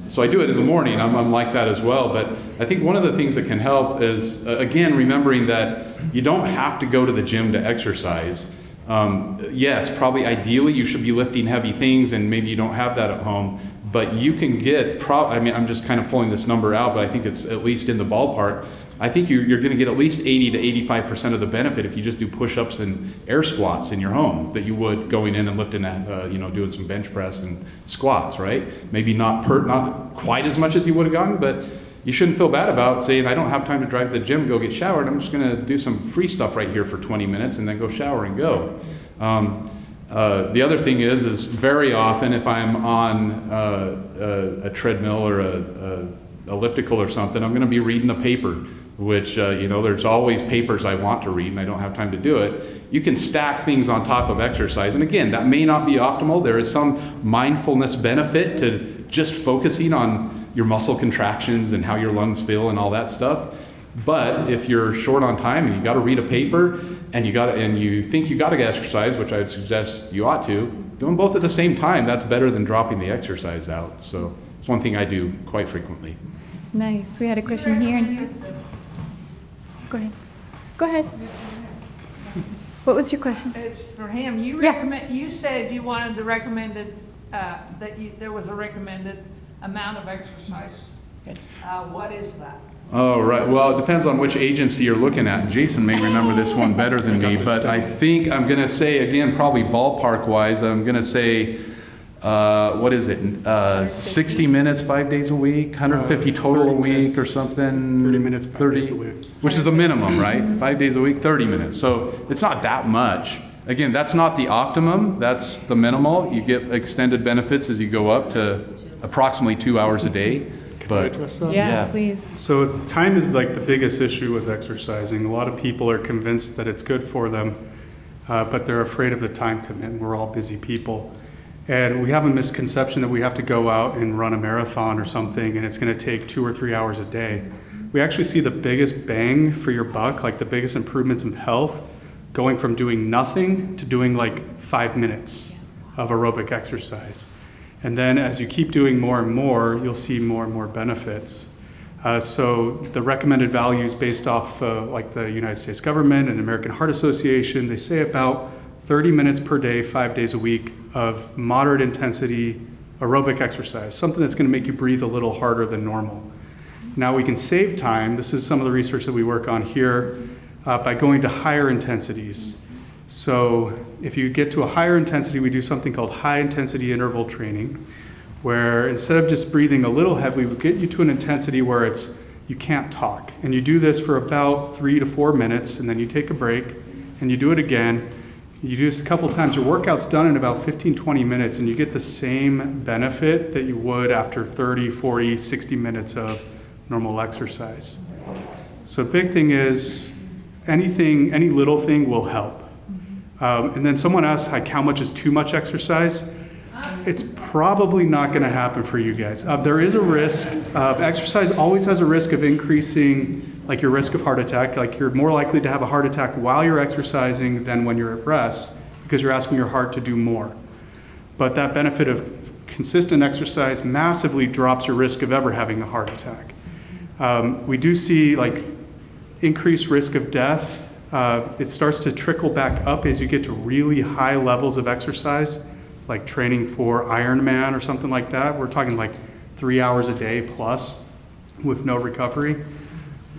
So I do it in the morning. I'm like that as well. But I think one of the things that can help is, again, remembering that you don't have to go to the gym to exercise. Yes, probably ideally you should be lifting heavy things, and maybe you don't have that at home. But you can get, I'm just kind of pulling this number out, but I think it's at least in the ballpark. I think you're going to get at least 80 to 85% of the benefit if you just do push-ups and air squats in your home that you would going in and lifting, doing some bench press and squats, right? Maybe not quite as much as you would have gotten, but you shouldn't feel bad about saying, I don't have time to drive to the gym, go get showered. I'm just going to do some free stuff right here for 20 minutes and then go shower and go. The other thing is very often if I'm on a treadmill or a elliptical or something, I'm going to be reading the paper, which, there's always papers I want to read and I don't have time to do it. You can stack things on top of exercise. And again, that may not be optimal. There is some mindfulness benefit to just focusing on your muscle contractions and how your lungs feel and all that stuff. But if you're short on time and you got to read a paper and you think you got to exercise, which I would suggest you ought to, doing both at the same time, that's better than dropping the exercise out. So it's one thing I do quite frequently. Nice. We had a question here and here. Go ahead. Go ahead. What was your question? It's for him. Yeah. You said you wanted the recommended, there was a recommended amount of exercise. Good. What is that? Oh, right. Well, it depends on which agency you're looking at. Jason may remember this one better than me, but I think I'm going to say, again, probably ballpark-wise, I'm going to say, 60 minutes, 5 days a week, 150 total a week or something? 30 minutes, 5 days a week. Which is the minimum, right? 5 days a week, 30 minutes. So it's not that much. Again, that's not the optimum. That's the minimal. You get extended benefits as you go up to approximately 2 hours a day. But Yeah, please. So time is like the biggest issue with exercising. A lot of people are convinced that it's good for them, but they're afraid of the time commitment. We're all busy people. And we have a misconception that we have to go out and run a marathon or something and it's going to take 2 or 3 hours a day. We actually see the biggest bang for your buck, like the biggest improvements in health, going from doing nothing to doing like 5 minutes of aerobic exercise. And then as you keep doing more and more, you'll see more and more benefits. So the recommended values based off like the United States government and American Heart Association, they say about 30 minutes per day, 5 days a week of moderate intensity aerobic exercise, something that's going to make you breathe a little harder than normal. Now we can save time. This is some of the research that we work on here by going to higher intensities. So if you get to a higher intensity, we do something called high intensity interval training, where instead of just breathing a little heavily, we get you to an intensity where you can't talk. And you do this for about 3 to 4 minutes, and then you take a break, and you do it again. You do this a couple times. Your workout's done in about 15, 20 minutes, and you get the same benefit that you would after 30, 40, 60 minutes of normal exercise. So the big thing is any little thing will help. And then someone asked, like, how much is too much exercise? It's probably not going to happen for you guys. There is a risk. Exercise always has a risk of increasing, like, your risk of heart attack. Like, you're more likely to have a heart attack while you're exercising than when you're at rest because you're asking your heart to do more. But that benefit of consistent exercise massively drops your risk of ever having a heart attack. We do see, like, increased risk of death. It starts to trickle back up as you get to really high levels of exercise, like training for Ironman or something like that. We're talking like 3 hours a day plus with no recovery.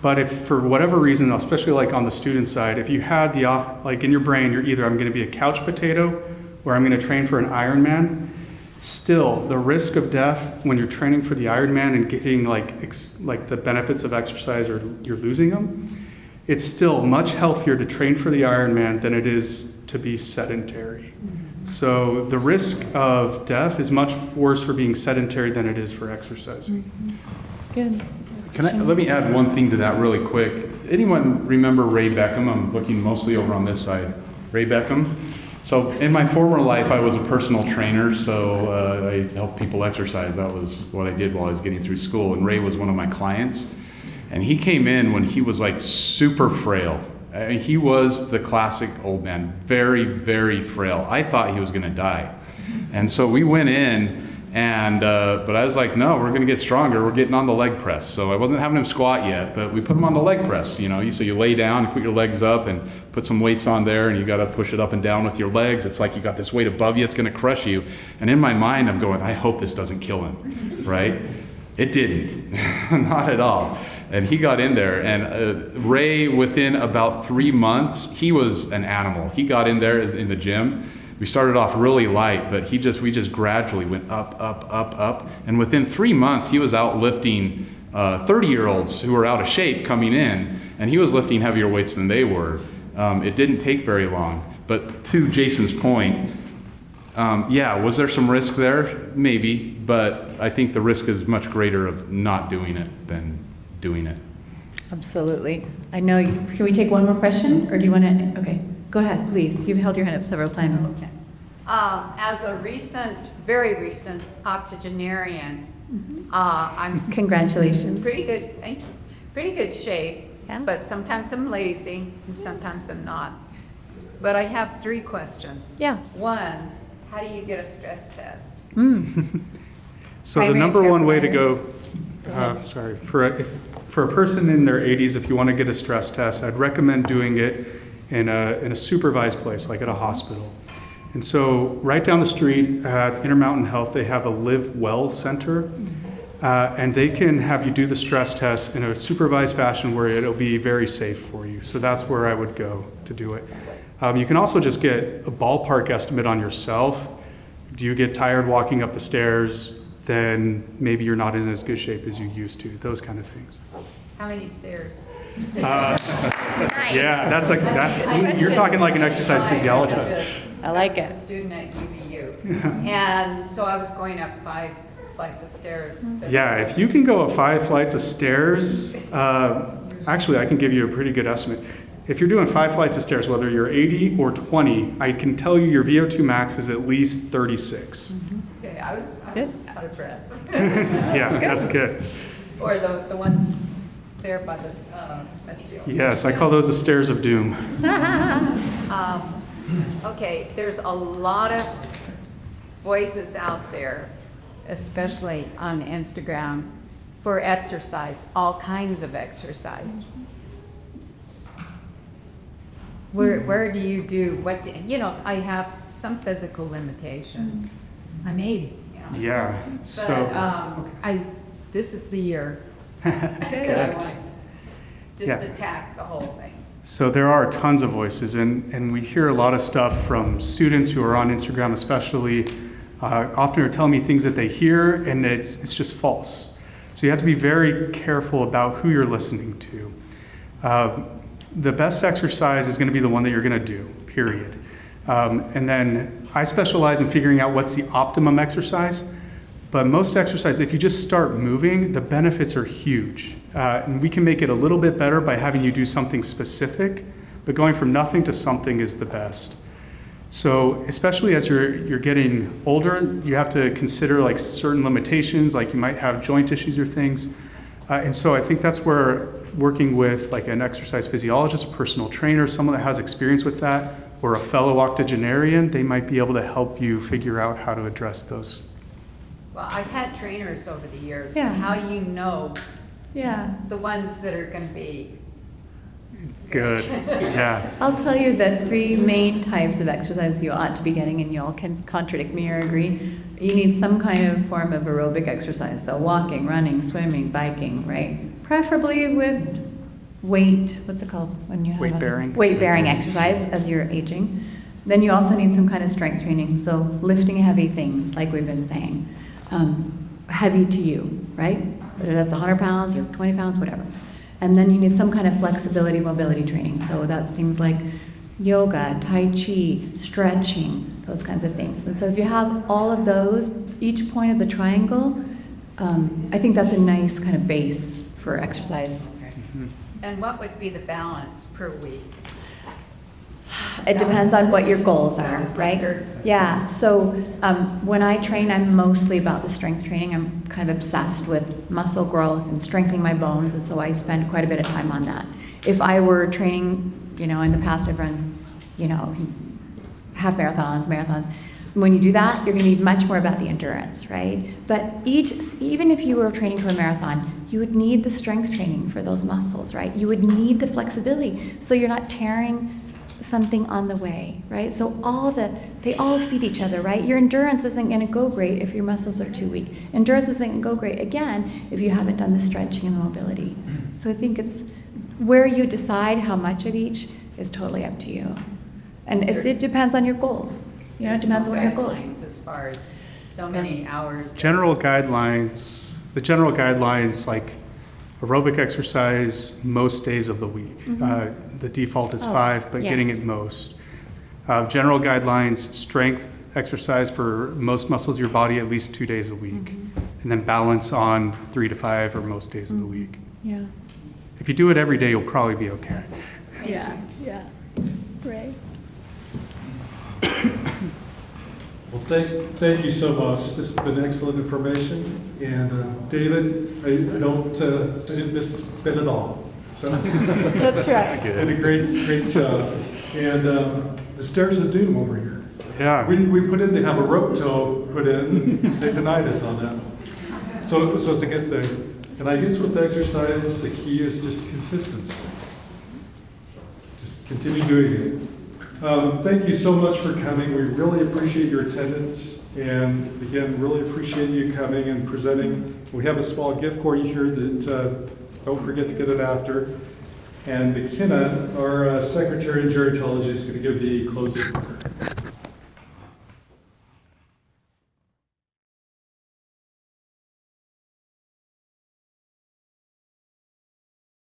But if for whatever reason, especially like on the student side, if you had like in your brain, you're either I'm going to be a couch potato or I'm going to train for an Ironman, still the risk of death when you're training for the Ironman and getting like the benefits of exercise or you're losing them, it's still much healthier to train for the Ironman than it is to be sedentary. So the risk of death is much worse for being sedentary than it is for exercising. Good. Let me add one thing to that really quick. Anyone remember Ray Beckham? I'm looking mostly over on this side. Ray Beckham? So in my former life, I was a personal trainer, so I helped people exercise. That was what I did while I was getting through school. And Ray was one of my clients. And he came in when he was like super frail. I mean, he was the classic old man, very, very frail. I thought he was going to die. And so we went in, and but I was like, no, we're going to get stronger. We're getting on the leg press. So I wasn't having him squat yet, but we put him on the leg press. You know, so you lay down, you put your legs up, and put some weights on there, and you got to push it up and down with your legs. It's like you got this weight above you. It's going to crush you. And in my mind, I'm going, I hope this doesn't kill him, right? It didn't, not at all. And he got in there, and Ray, within about 3 months, he was an animal. He got in there in the gym. We started off really light, but we just gradually went up, up, up, up. And within 3 months, he was out lifting 30-year-olds who were out of shape coming in, and he was lifting heavier weights than they were. It didn't take very long. But to Jayson's point, yeah, was there some risk there? Maybe, but I think the risk is much greater of not doing it than doing it. Absolutely. I know, can we take one more question, or do you want to, okay, go ahead, please. You've held your hand up several times. Okay. As a very recent octogenarian, I'm Congratulations. pretty good, thank you, pretty good shape, Yeah. but sometimes I'm lazy and sometimes I'm not. But I have 3 questions. Yeah. One, how do you get a stress test? So the Primary number care one way to provider. go, for a person in their 80s, if you want to get a stress test, I'd recommend doing it in a supervised place, like at a hospital. And so right down the street at Intermountain Health, they have a Live Well Center, and they can have you do the stress test in a supervised fashion where it'll be very safe for you. So that's where I would go to do it. You can also just get a ballpark estimate on yourself. Do you get tired walking up the stairs? Then maybe you're not in as good shape as you used to. Those kind of things. How many stairs? Yeah, that's like that. You're talking like an exercise physiologist. I like I was it. a student at UVU, and so I was going up 5 flights of stairs. Yeah, if you can go up 5 flights of stairs, actually, I can give you a pretty good estimate. If you're doing 5 flights of stairs, whether you're 80 or 20, I can tell you your VO2 max is at least 36. Okay, I was out of breath. Yeah, that's good. Or the ones there by the Smithfield. Yes, I call those the stairs of doom. Okay, there's a lot of voices out there, especially on Instagram, for exercise, all kinds of exercise. Where do you do, I have some physical limitations. I'm 80, Yeah, But so, this is the year that I want to just Yeah. attack the whole thing. so there are tons of voices, and we hear a lot of stuff from students who are on Instagram especially, often are telling me things that they hear, and it's just false. So you have to be very careful about who you're listening to. The best exercise is going to be the one that you're going to do, period. And then I specialize in figuring out what's the optimum exercise. But most exercise, if you just start moving, the benefits are huge. And we can make it a little bit better by having you do something specific, but going from nothing to something is the best. So especially as you're getting older, you have to consider like certain limitations, like you might have joint issues or things. And so I think that's where working with like an exercise physiologist, a personal trainer, someone that has experience with that, or a fellow octogenarian, they might be able to help you figure out how to address those. Well, I've had trainers over the years, but Yeah. how do you know Yeah. the ones that are going to be? Good, yeah. I'll tell you the 3 main types of exercise you ought to be getting, and you all can contradict me or agree. You need some kind of form of aerobic exercise, so walking, running, swimming, biking, right? Preferably with weight, what's it called when you have Weight bearing. Weight bearing exercise as you're aging. Then you also need some kind of strength training, so lifting heavy things, like we've been saying. Heavy to you, right? Whether that's 100 pounds or 20 pounds, whatever. And then you need some kind of flexibility, mobility training. So that's things like yoga, tai chi, stretching, those kinds of things. And so if you have all of those, each point of the triangle, I think that's a nice kind of base for exercise. And what would be the balance per week? It depends on what your goals are, right? Yeah, so when I train, I'm mostly about the strength training. I'm kind of obsessed with muscle growth and strengthening my bones, and so I spend quite a bit of time on that. If I were training, in the past I've run, half marathons. When you do that, you're going to need much more about the endurance, right? But even if you were training for a marathon, you would need the strength training for those muscles, right? You would need the flexibility, so you're not tearing something on the way, right? So they all feed each other, right? Your endurance isn't going to go great if your muscles are too weak. Endurance isn't going to go great, again, if you haven't done the stretching and the mobility. So I think it's where you decide how much of each is totally up to you. And it depends on your goals. It depends on what your goals. As far as so many hours. The general guidelines, like aerobic exercise most days of the week. The default is 5, but getting it most. General guidelines, strength exercise for most muscles of your body at least 2 days a week. And then balance on 3 to 5 or most days of the week. Yeah. If you do it every day, you'll probably be okay. Yeah. Right. Well, thank you so much. This has been excellent information. And David, I didn't misspend it all. So That's right. did a great job. And the stairs of doom over here. Yeah. We put in to have a rope tow put in. They denied us on that. So it's a good thing. And I guess with exercise, the key is just consistency. Just continue doing it. Thank you so much for coming. We really appreciate your attendance. And again, really appreciate you coming and presenting. We have a small gift for you here that don't forget to get it after. And McKenna, our secretary in gerontology, is going to give the closing order.